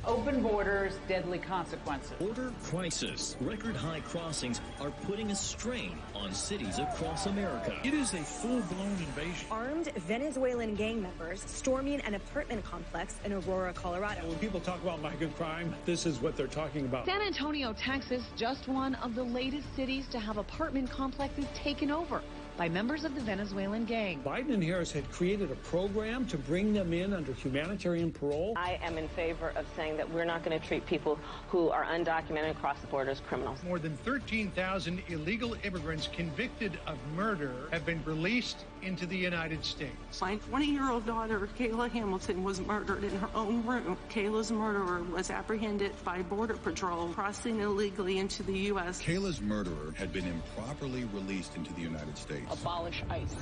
Open borders, deadly consequences. Border crisis. Record high crossings are putting a strain on cities across America. It is a full-blown invasion. Armed Venezuelan gang members storming an apartment complex in Aurora, Colorado. When people talk about migrant crime, this is what they're talking about. San Antonio, Texas, just one of the latest cities to have apartment complexes taken over by members of the Venezuelan gang. Biden and Harris had created a program to bring them in under humanitarian parole. I am in favor of saying that we're not going to treat people who are undocumented across the border as criminals. More than 13,000 illegal immigrants convicted of murder have been released into the United States. My 20-year-old daughter, Kayla Hamilton, was murdered in her own room. Kayla's murderer was apprehended by Border Patrol crossing illegally into the U.S. Kayla's murderer had been improperly released into the United States. Abolish ICE.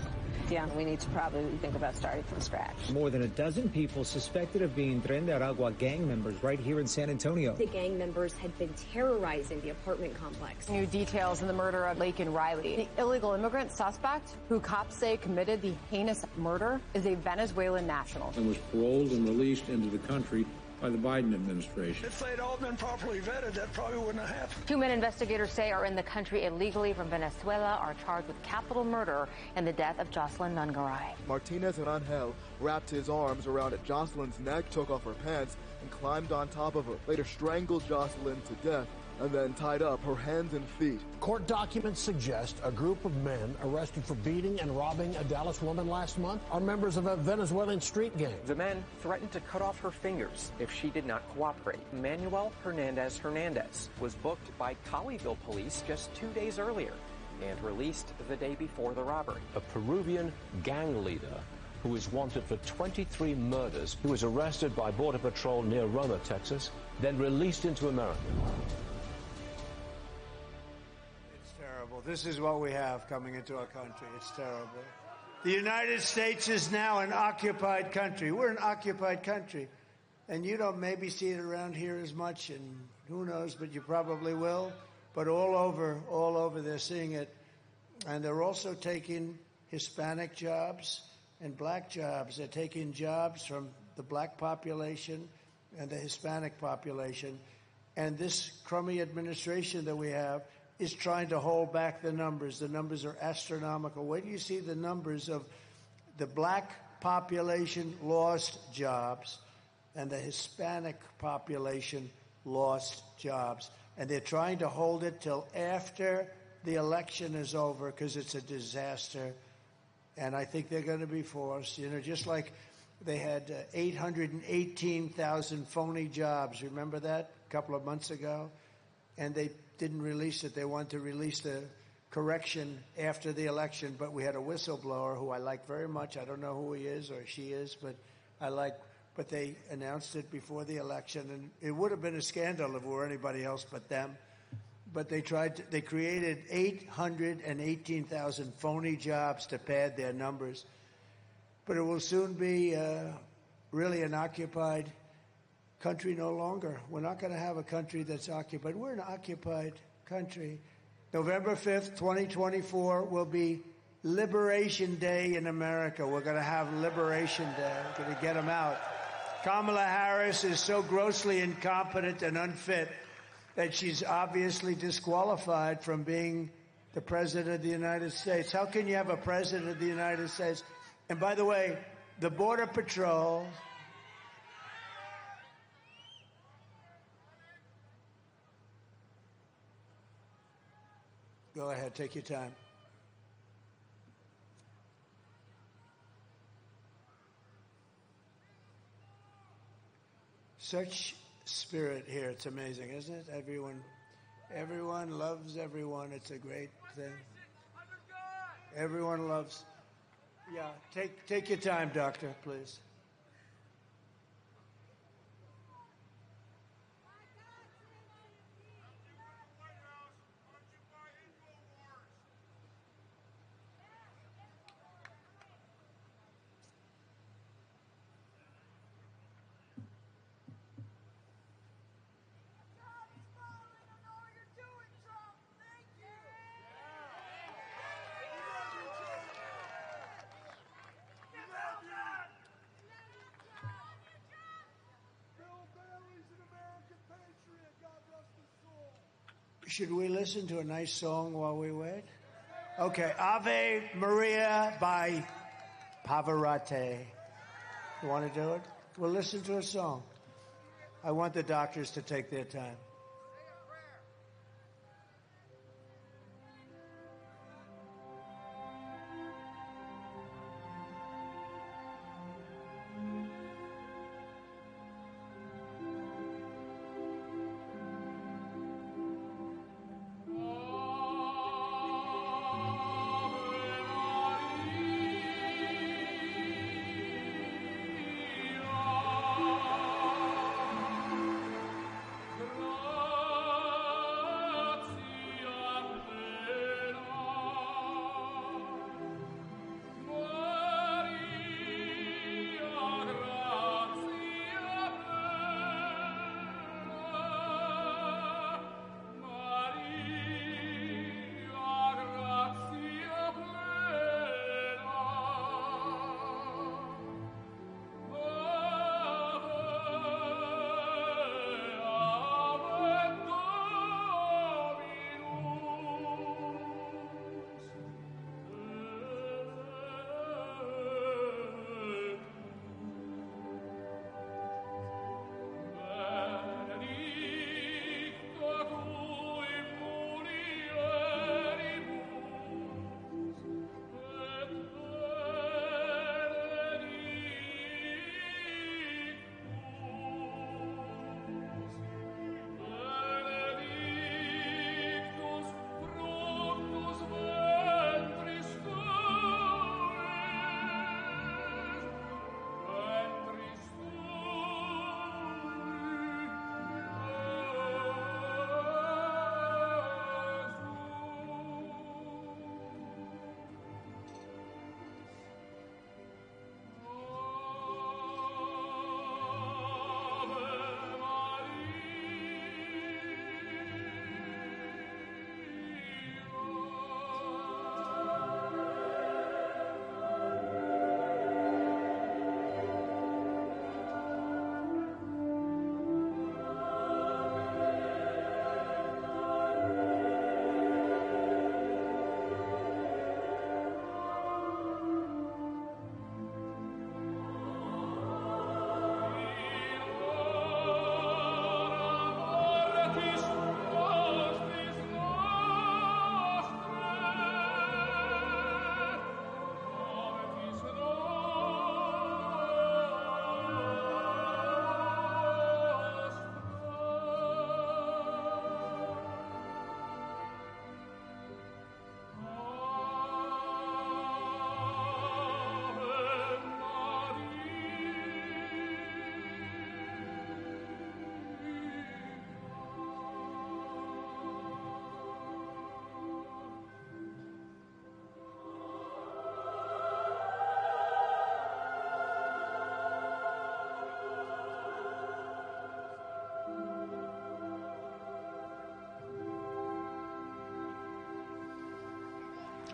Yeah, we need to probably think about starting from scratch. More than a dozen people suspected of being Tren de Aragua gang members right here in San Antonio. The gang members had been terrorizing the apartment complex. New details in the murder of Laken Riley. The illegal immigrant suspect, who cops say committed the heinous murder, is a Venezuelan national. And was paroled and released into the country by the Biden administration. If they'd all been properly vetted, that probably wouldn't have happened. 2 men investigators say are in the country illegally from Venezuela are charged with capital murder in the death of Jocelyn Nungaray. Martinez Rangel wrapped his arms around Jocelyn's neck, took off her pants, and climbed on top of her. Later strangled Jocelyn to death and then tied up her hands and feet. Court documents suggest a group of men arrested for beating and robbing a Dallas woman last month are members of a Venezuelan street gang. The men threatened to cut off her fingers if she did not cooperate. Manuel Hernandez was booked by Colleyville police just 2 days earlier and released the day before the robbery. A Peruvian gang leader who is wanted for 23 murders, who was arrested by Border Patrol near Roma, Texas, then released into America. This is what we have coming into our country. It's terrible. The United States is now an occupied country. We're an occupied country. And you don't maybe see it around here as much, and who knows, but you probably will. But all over they're seeing it. And they're also taking Hispanic jobs and black jobs. They're taking jobs from the black population and the Hispanic population. And this crummy administration that we have is trying to hold back the numbers. The numbers are astronomical. Wait till you see the numbers of the black population lost jobs and the Hispanic population lost jobs. And they're trying to hold it till after the election is over because it's a disaster. And I think they're going to be forced, you know, just like they had 818,000 phony jobs. Remember that a couple of months ago? And they didn't release it. They wanted to release the correction after the election, but we had a whistleblower who I like very much. I don't know who he is or she is, but but they announced it before the election, and it would have been a scandal if it were anybody else but them. But they created 818,000 phony jobs to pad their numbers. But it will soon be really an occupied country no longer. We're not going to have a country that's occupied. We're an occupied country. November 5th, 2024 will be Liberation Day in America. We're going to have Liberation Day. We're going to get them out. Kamala Harris is so grossly incompetent and unfit that she's obviously disqualified from being the President of the United States. How can you have a President of the United States? And by the way, the Border Patrol... Go ahead, take your time. Such spirit here. It's amazing, isn't it? Everyone loves everyone. It's a great thing. Everyone loves. Yeah, take your time, doctor, please. Should we listen to a nice song while we wait? Okay, Ave Maria by Pavarotti. You want to do it? We'll listen to a song. I want the doctors to take their time.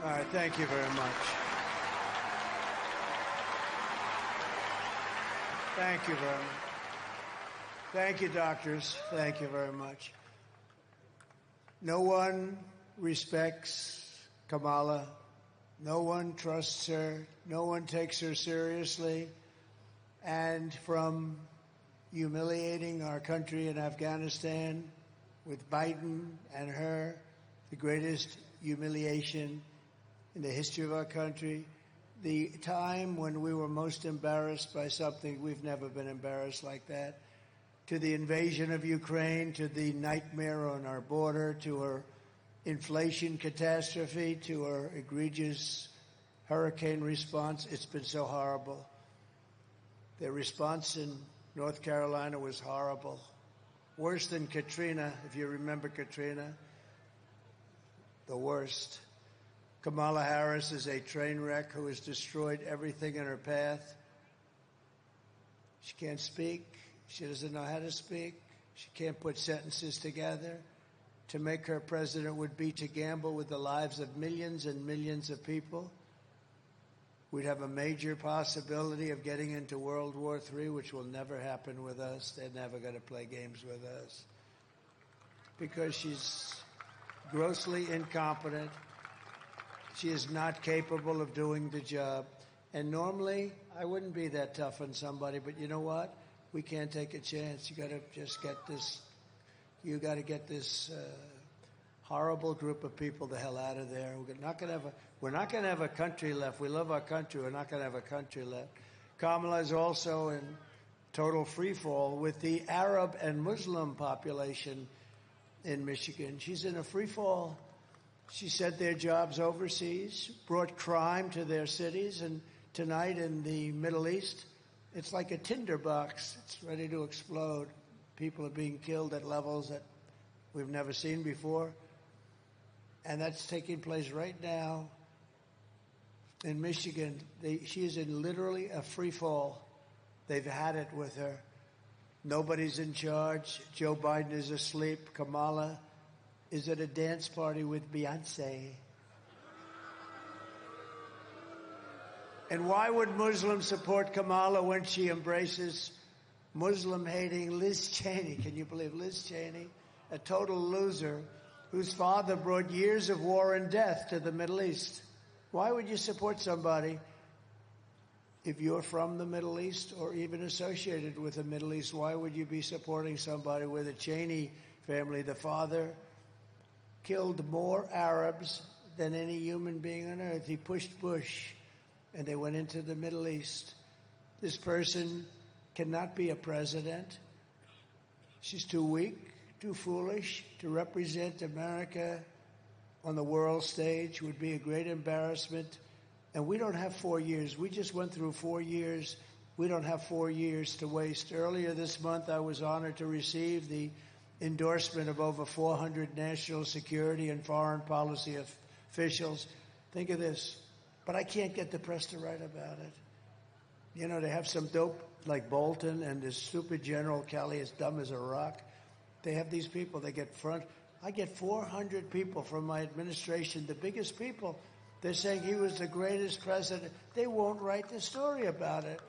All right, thank you very much. Thank you very much. Thank you, doctors. Thank you very much. No one respects Kamala. No one trusts her. No one takes her seriously. And from humiliating our country in Afghanistan with Biden and her, the greatest humiliation in the history of our country, the time when we were most embarrassed by something, we've never been embarrassed like that, to the invasion of Ukraine, to the nightmare on our border, to her inflation catastrophe, to her egregious hurricane response. It's been so horrible. Their response in North Carolina was horrible. Worse than Katrina, if you remember Katrina. The worst. Kamala Harris is a train wreck who has destroyed everything in her path. She can't speak. She doesn't know how to speak. She can't put sentences together. To make her president would be to gamble with the lives of millions and millions of people. We'd have a major possibility of getting into World War III, which will never happen with us. They're never going to play games with us. Because she's grossly incompetent. She is not capable of doing the job. And normally, I wouldn't be that tough on somebody, but you know what? We can't take a chance. You got to just get this, you got to get this horrible group of people the hell out of there. We're not going to have a country left. We love our country. We're not going to have a country left. Kamala is also in total freefall with the Arab and Muslim population in Michigan. She's in a freefall. She sent their jobs overseas, brought crime to their cities, and tonight in the Middle East, it's like a tinderbox. It's ready to explode. People are being killed at levels that we've never seen before. And that's taking place right now in Michigan. She is in literally a free fall. They've had it with her. Nobody's in charge. Joe Biden is asleep. Kamala is at a dance party with Beyonce. And why would Muslims support Kamala when she embraces Muslim-hating Liz Cheney? Can you believe Liz Cheney? A total loser whose father brought years of war and death to the Middle East. Why would you support somebody if you're from the Middle East or even associated with the Middle East? Why would you be supporting somebody with a Cheney family? The father killed more Arabs than any human being on earth. He pushed Bush, and they went into the Middle East. This person cannot be a president. She's too weak, too foolish to represent America on the world stage. Would be a great embarrassment. And we don't have 4 years. We just went through 4 years. We don't have 4 years to waste. Earlier this month, I was honored to receive the endorsement of over 400 national security and foreign policy officials. Think of this. But I can't get the press to write about it. You know, they have some dope like Bolton and this stupid General Kelly, as dumb as a rock. They have these people, they get front. I get 400 people from my administration, the biggest people. They're saying he was the greatest president. They won't write the story about it.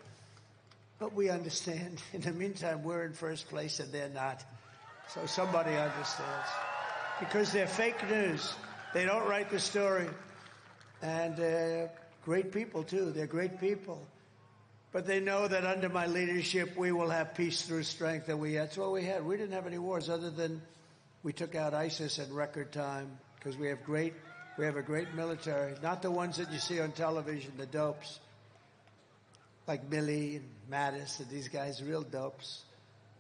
But we understand. In the meantime, we're in first place and they're not. So somebody understands. Because they're fake news. They don't write the story. And great people, too. They're great people. But they know that under my leadership, we will have peace through strength. And that's what we had. We didn't have any wars other than we took out ISIS in record time because we have a great military. Not the ones that you see on television, the dopes. Like Milley and Mattis and these guys, real dopes.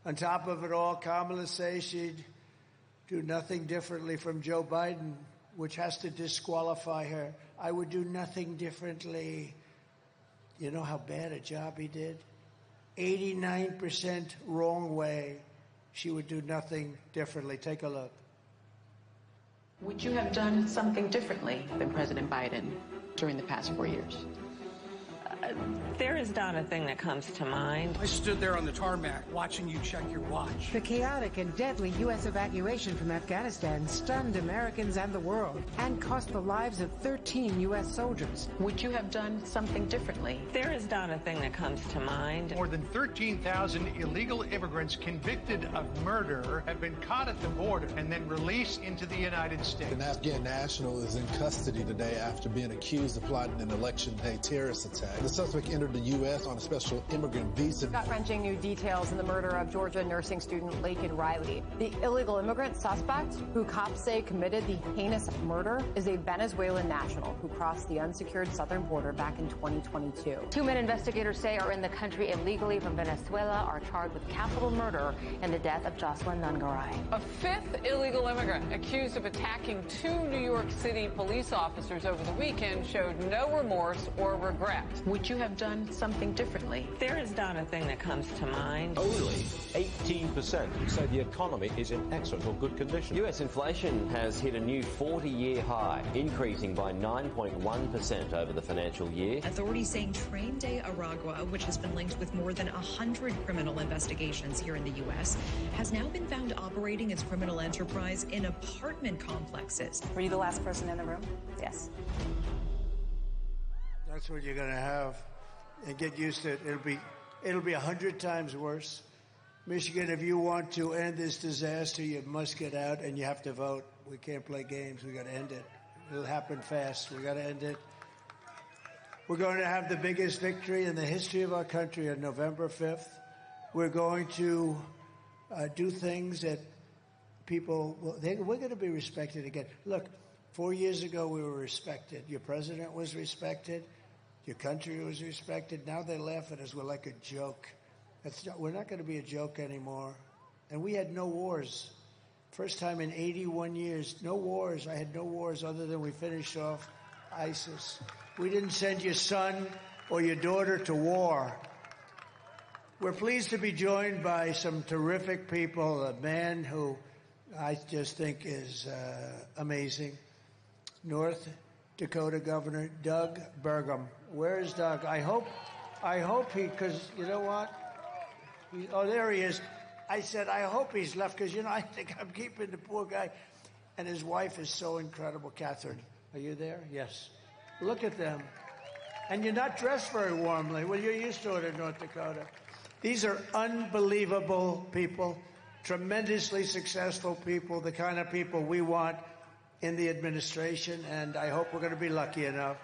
On top of it all, Kamala says she'd do nothing differently from Joe Biden, which has to disqualify her. I would do nothing differently. You know how bad a job he did? 89% wrong way. She would do nothing differently. Take a look. Would you have done something differently than President Biden during the past 4 years? There is not a thing that comes to mind. I stood there on the tarmac watching you check your watch. The chaotic and deadly U.S. evacuation from Afghanistan stunned Americans and the world and cost the lives of 13 U.S. soldiers. Would you have done something differently? There is not a thing that comes to mind. More than 13,000 illegal immigrants convicted of murder have been caught at the border and then released into the United States. An Afghan national is in custody today after being accused of plotting an election day terrorist attack. The suspect entered the U.S. on a special immigrant visa. Gut-wrenching new details in the murder of Georgia nursing student Laken Riley. The illegal immigrant suspect, who cops say committed the heinous murder, is a Venezuelan national who crossed the unsecured southern border back in 2022. 2 men investigators say are in the country illegally from Venezuela are charged with capital murder in the death of Jocelyn Nungaray. A fifth illegal immigrant accused of attacking 2 New York City police officers over the weekend showed no remorse or regret. Would you have done something differently? There is not a thing that comes to mind. Only 18% say the economy is in excellent or good condition. US inflation has hit a new 40-year high, increasing by 9.1% over the financial year. Authorities saying Train de Aragua, which has been linked with more than 100 criminal investigations here in the U.S., has now been found operating its criminal enterprise in apartment complexes. Were you the last person in the room? Yes. That's what you're going to have. And get used to it. It'll be 100 times worse. Michigan, if you want to end this disaster, you must get out and you have to vote. We can't play games. We got to end it. It'll happen fast. We got to end it. We're going to have the biggest victory in the history of our country on November 5th. We're going to do things that people, we're going to be respected again. Look, 4 years ago we were respected. Your president was respected. Your country was respected. Now they laugh at us. We're like a joke. We're not going to be a joke anymore. And we had no wars. First time in 81 years, no wars. I had no wars other than we finished off ISIS. We didn't send your son or your daughter to war. We're pleased to be joined by some terrific people, a man who I just think is amazing. North Dakota Governor Doug Burgum. Where is Doug? I hope he, because you know what? Oh, there he is. I said, I hope he's left, because, you know, I think I'm keeping the poor guy. And his wife is so incredible. Catherine, are you there? Yes. Look at them. And you're not dressed very warmly. Well, you're used to it in North Dakota. These are unbelievable people, tremendously successful people, the kind of people we want in the administration, and I hope we're going to be lucky enough.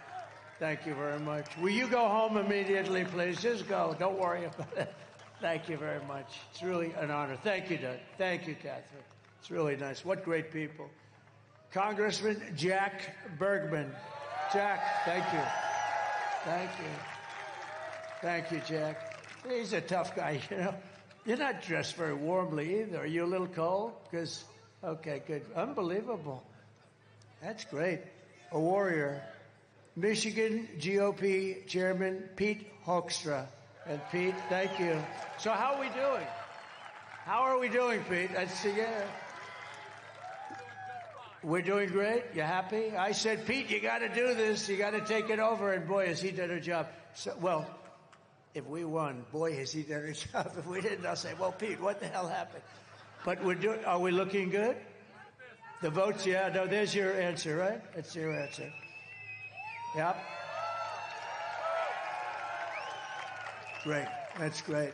Thank you very much. Will you go home immediately, please? Just go. Don't worry about it. Thank you very much. It's really an honor. Thank you, Doug. Thank you, Catherine. It's really nice. What great people. Congressman Jack Bergman. Jack, thank you. Thank you. Thank you, Jack. He's a tough guy, you know. You're not dressed very warmly either. Are you a little cold? Because, okay, good. Unbelievable. That's great. A warrior. Michigan GOP Chairman Pete Hoekstra. And Pete, thank you. So how are we doing? How are we doing, Pete? We're doing great. You happy? I said, Pete, you got to do this. You got to take it over. And boy, has he done a job. So, well, if we won, boy, has he done a job. If we didn't, I'll say, well, Pete, what the hell happened? But are we looking good? The votes, yeah. No, there's your answer, right? That's your answer. Yep. Great. That's great.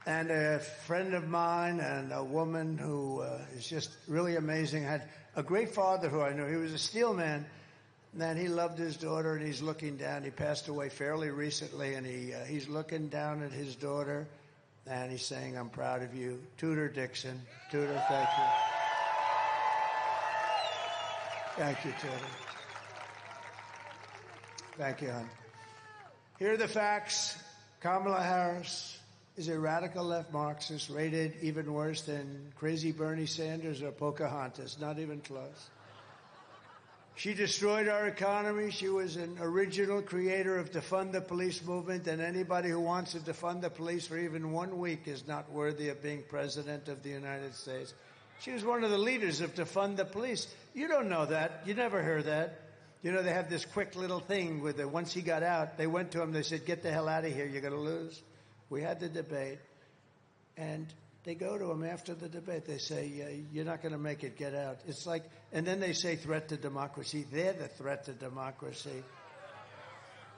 And a friend of mine and a woman who is just really amazing, had a great father who I knew. He was a steel man, and he loved his daughter, and he's looking down. He passed away fairly recently, and he's looking down at his daughter, and he's saying, I'm proud of you. Tudor Dixon. Tudor, thank you. Thank you, Tudor. Thank you, hon. Here are the facts. Kamala Harris is a radical left Marxist, rated even worse than crazy Bernie Sanders or Pocahontas. Not even close. She destroyed our economy. She was an original creator of defund the police movement, and anybody who wants to defund the police for even 1 week is not worthy of being president of the United States. She was one of the leaders of defund the police. You don't know that. You never heard that. You know, they have this quick little thing with it. Once he got out, they went to him, they said, get the hell out of here, you're going to lose. We had the debate, and they go to him after the debate. They say, you're not going to make it, get out. It's like, and then they say threat to democracy. They're the threat to democracy.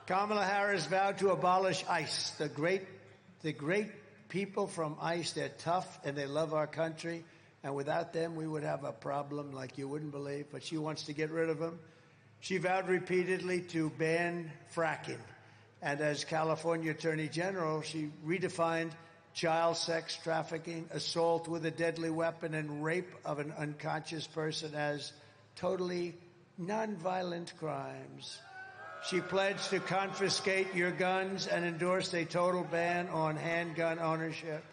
Kamala Harris vowed to abolish ICE. The great people from ICE, they're tough and they love our country. And without them, we would have a problem like you wouldn't believe. But she wants to get rid of them. She vowed repeatedly to ban fracking. And as California Attorney General, she redefined child sex trafficking, assault with a deadly weapon, and rape of an unconscious person as totally nonviolent crimes. She pledged to confiscate your guns and endorsed a total ban on handgun ownership.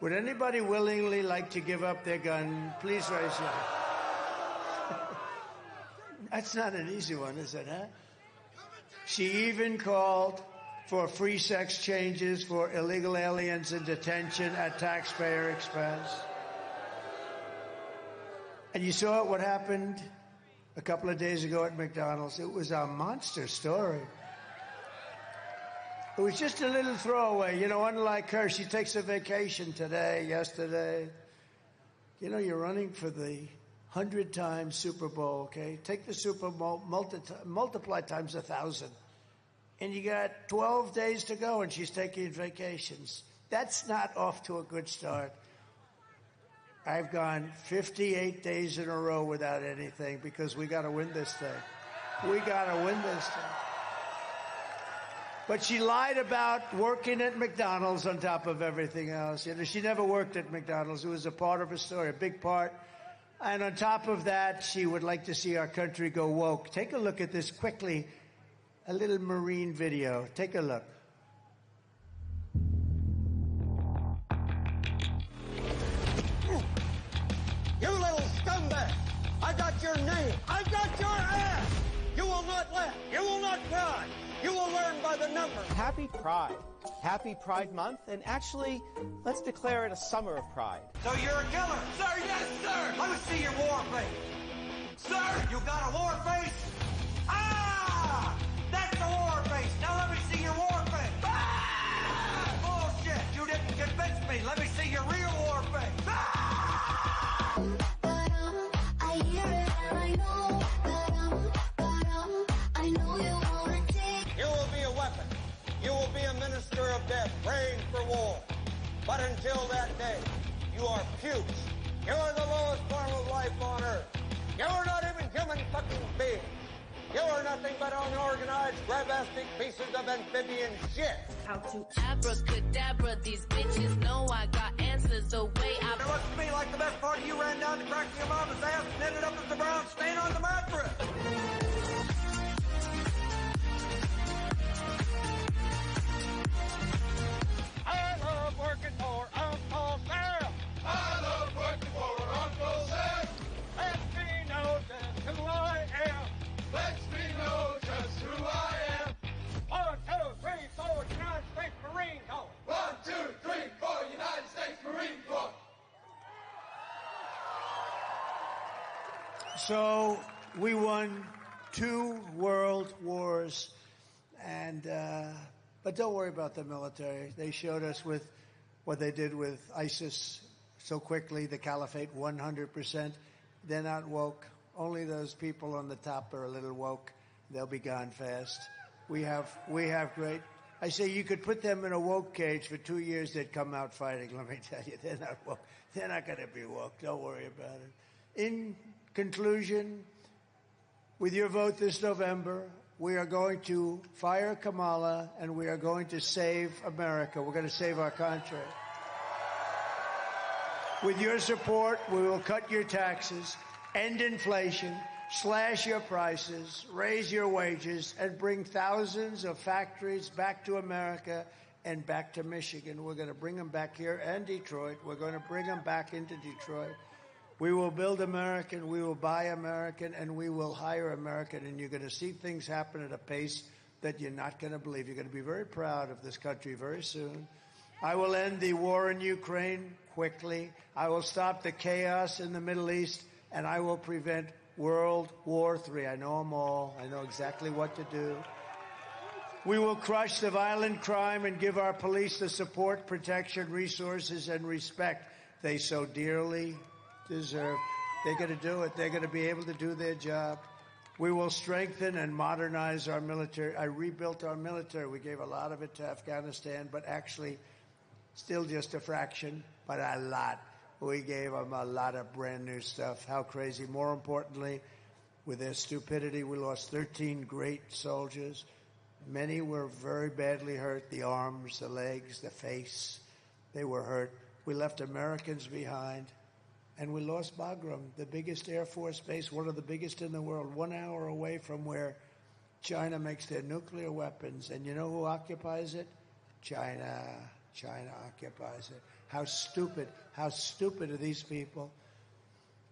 Would anybody willingly like to give up their gun? Please raise your hand. That's not an easy one, is it, huh? She even called for free sex changes for illegal aliens in detention at taxpayer expense. And you saw what happened a couple of days ago at McDonald's. It was a monster story. It was just a little throwaway. You know, unlike her, she takes a vacation yesterday. You know, you're running for the 100-time Super Bowl, okay? Take the Super Bowl, multiply times 1,000. And you got 12 days to go, and she's taking vacations. That's not off to a good start. I've gone 58 days in a row without anything because we got to win this thing. We got to win this thing. But she lied about working at McDonald's on top of everything else. You know, she never worked at McDonald's. It was a part of her story, a big part. And on top of that, she would like to see our country go woke. Take a look at this quickly, a little Marine video. Take a look. You little scumbag! I got your name! I got your ass! You will not laugh! You will not cry! You will learn by the numbers! Happy Pride. Happy Pride Month, and actually, let's declare it a summer of pride. So you're a killer? Sir, yes, sir! Let me see your war face! Sir, you got a war face? Ah! That's the war face! Now let me see your war face! Ah! Bullshit! You didn't convince me! Let me see your real war face! Ah! I hear it and I know I know you wanna take. You will be a weapon. You will be a minister of death, praying for war. But until that day, you are pukes. You are the lowest form of life on earth. You are not even human fucking beings. You are nothing but unorganized, grabastic pieces of amphibian shit. How to abracadabra, these bitches know I got answers the way I... It looks to me like the best part of you ran down the crack of your mama's ass and ended up as the brown stain on the mattress. I love working for Uncle Sam. I love working for Uncle Sam. Let me know just who I am. Let me know just who I am. 1, 2, 3, 4, United States Marine Corps. 1, 2, 3, 4, United States Marine Corps. So we won 2 world wars, and but don't worry about the military. They showed us with what they did with ISIS so quickly, the caliphate, 100%. They're not woke. Only those people on the top are a little woke. They'll be gone fast. We have great. I say you could put them in a woke cage for 2 years, they'd come out fighting. Let me tell you, they're not woke. They're not going to be woke. Don't worry about it. In conclusion, with your vote this November, we are going to fire Kamala and we are going to save America. We're going to save our country. With your support, we will cut your taxes, end inflation, slash your prices, raise your wages, and bring thousands of factories back to America and back to Michigan. We're going to bring them back here and Detroit. We're going to bring them back into Detroit. We will build American, we will buy American, and we will hire American. And you're going to see things happen at a pace that you're not going to believe. You're going to be very proud of this country very soon. I will end the war in Ukraine quickly. I will stop the chaos in the Middle East, and I will prevent World War III. I know them all. I know exactly what to do. We will crush the violent crime and give our police the support, protection, resources, and respect they so dearly deserve. They're going to do it. They're going to be able to do their job. We will strengthen and modernize our military. I rebuilt our military. We gave a lot of it to Afghanistan, but actually still just a fraction, but a lot. We gave them a lot of brand new stuff. How crazy. More importantly, with their stupidity, we lost 13 great soldiers. Many were very badly hurt, the arms, the legs, the face. They were hurt. We left Americans behind, and we lost Bagram, the biggest Air Force base, one of the biggest in the world, 1 hour away from where China makes their nuclear weapons. And you know who occupies it? China. China occupies it. How stupid are these people?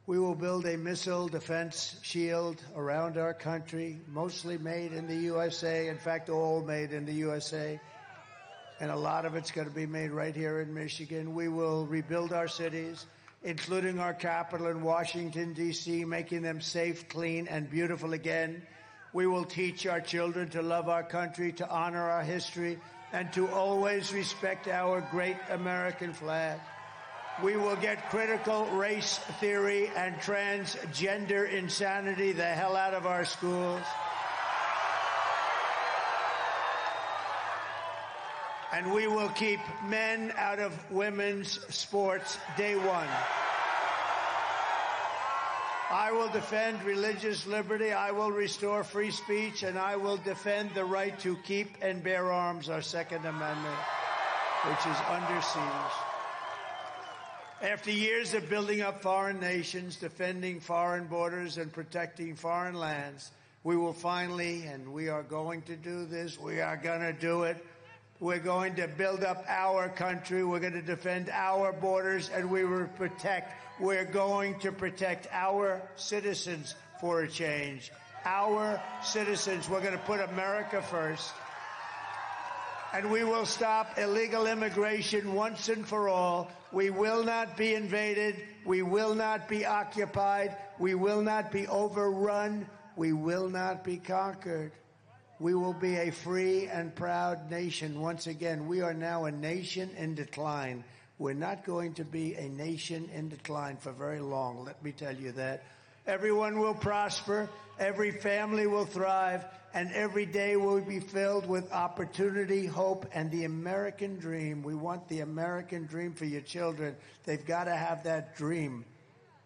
We will build a missile defense shield around our country, mostly made in the USA. In fact, all made in the USA. And a lot of it's going to be made right here in Michigan. We will rebuild our cities, including our capital in Washington, D.C., making them safe, clean, and beautiful again. We will teach our children to love our country, to honor our history, and to always respect our great American flag. We will get critical race theory and transgender insanity the hell out of our schools. And we will keep men out of women's sports day one. I will defend religious liberty, I will restore free speech, and I will defend the right to keep and bear arms, our Second Amendment, which is under siege. After years of building up foreign nations, defending foreign borders, and protecting foreign lands, we will finally, and we are going to do this, we are going to do it, we're going to build up our country, we're going to defend our borders, and we're going to protect our citizens for a change. Our citizens, we're going to put America first. And we will stop illegal immigration once and for all. We will not be invaded. We will not be occupied. We will not be overrun. We will not be conquered. We will be a free and proud nation. Once again, we are now a nation in decline. We're not going to be a nation in decline for very long, let me tell you that. Everyone will prosper, every family will thrive, and every day will be filled with opportunity, hope, and the American dream. We want the American dream for your children. They've got to have that dream.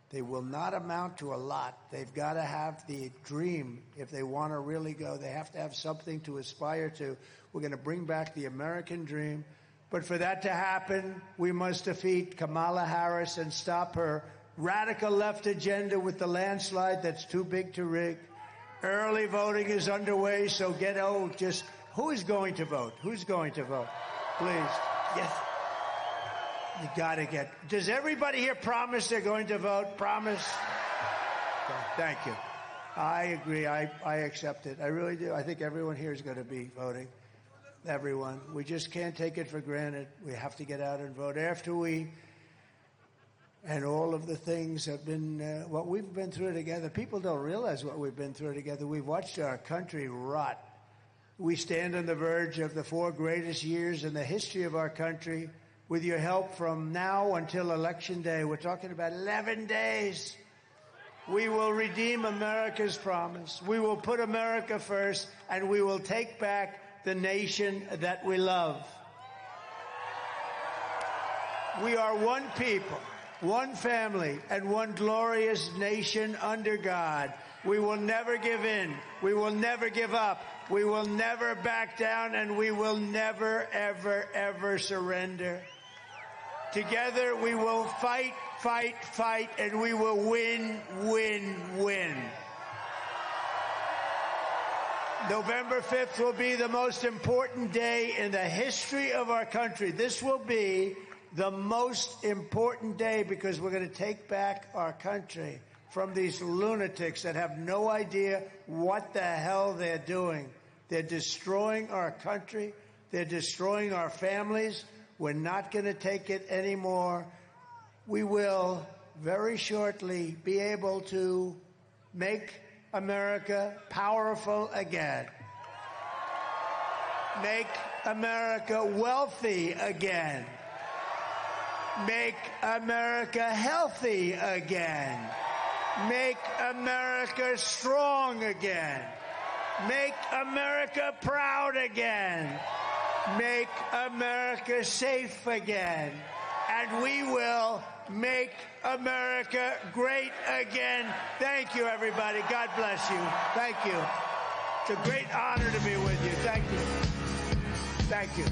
They will not amount to a lot. They've got to have the dream if they want to really go. They have to have something to aspire to. We're going to bring back the American dream. But for that to happen, we must defeat Kamala Harris and stop her radical left agenda with the landslide that's too big to rig. Early voting is underway, so who is going to vote? Who's going to vote? Please. Yes. You got to does everybody here promise they're going to vote? Promise? Okay, thank you. I agree. I accept it. I really do. I think everyone here is going to be voting. Everyone. We just can't take it for granted. We have to get out and vote. And all of the things have been, what we've been through together. People don't realize what we've been through together. We've watched our country rot. We stand on the verge of the 4 greatest years in the history of our country. With your help from now until Election Day, we're talking about 11 days. We will redeem America's promise. We will put America first, and we will take back the nation that we love. We are one people, one family, and one glorious nation under God. We will never give in. We will never give up. We will never back down, and we will never, ever, ever surrender. Together we will fight, fight, fight, and we will win, win, win. November 5th will be the most important day in the history of our country. This will be the most important day because we're going to take back our country from these lunatics that have no idea what the hell they're doing. They're destroying our country. They're destroying our families. We're not going to take it anymore. We will very shortly be able to Make America powerful again. Make America wealthy again. Make America healthy again. Make America strong again. Make America proud again. Make America safe again. And we will make America great again. Thank you, everybody. God bless you. Thank you. It's a great honor to be with you. Thank you. Thank you.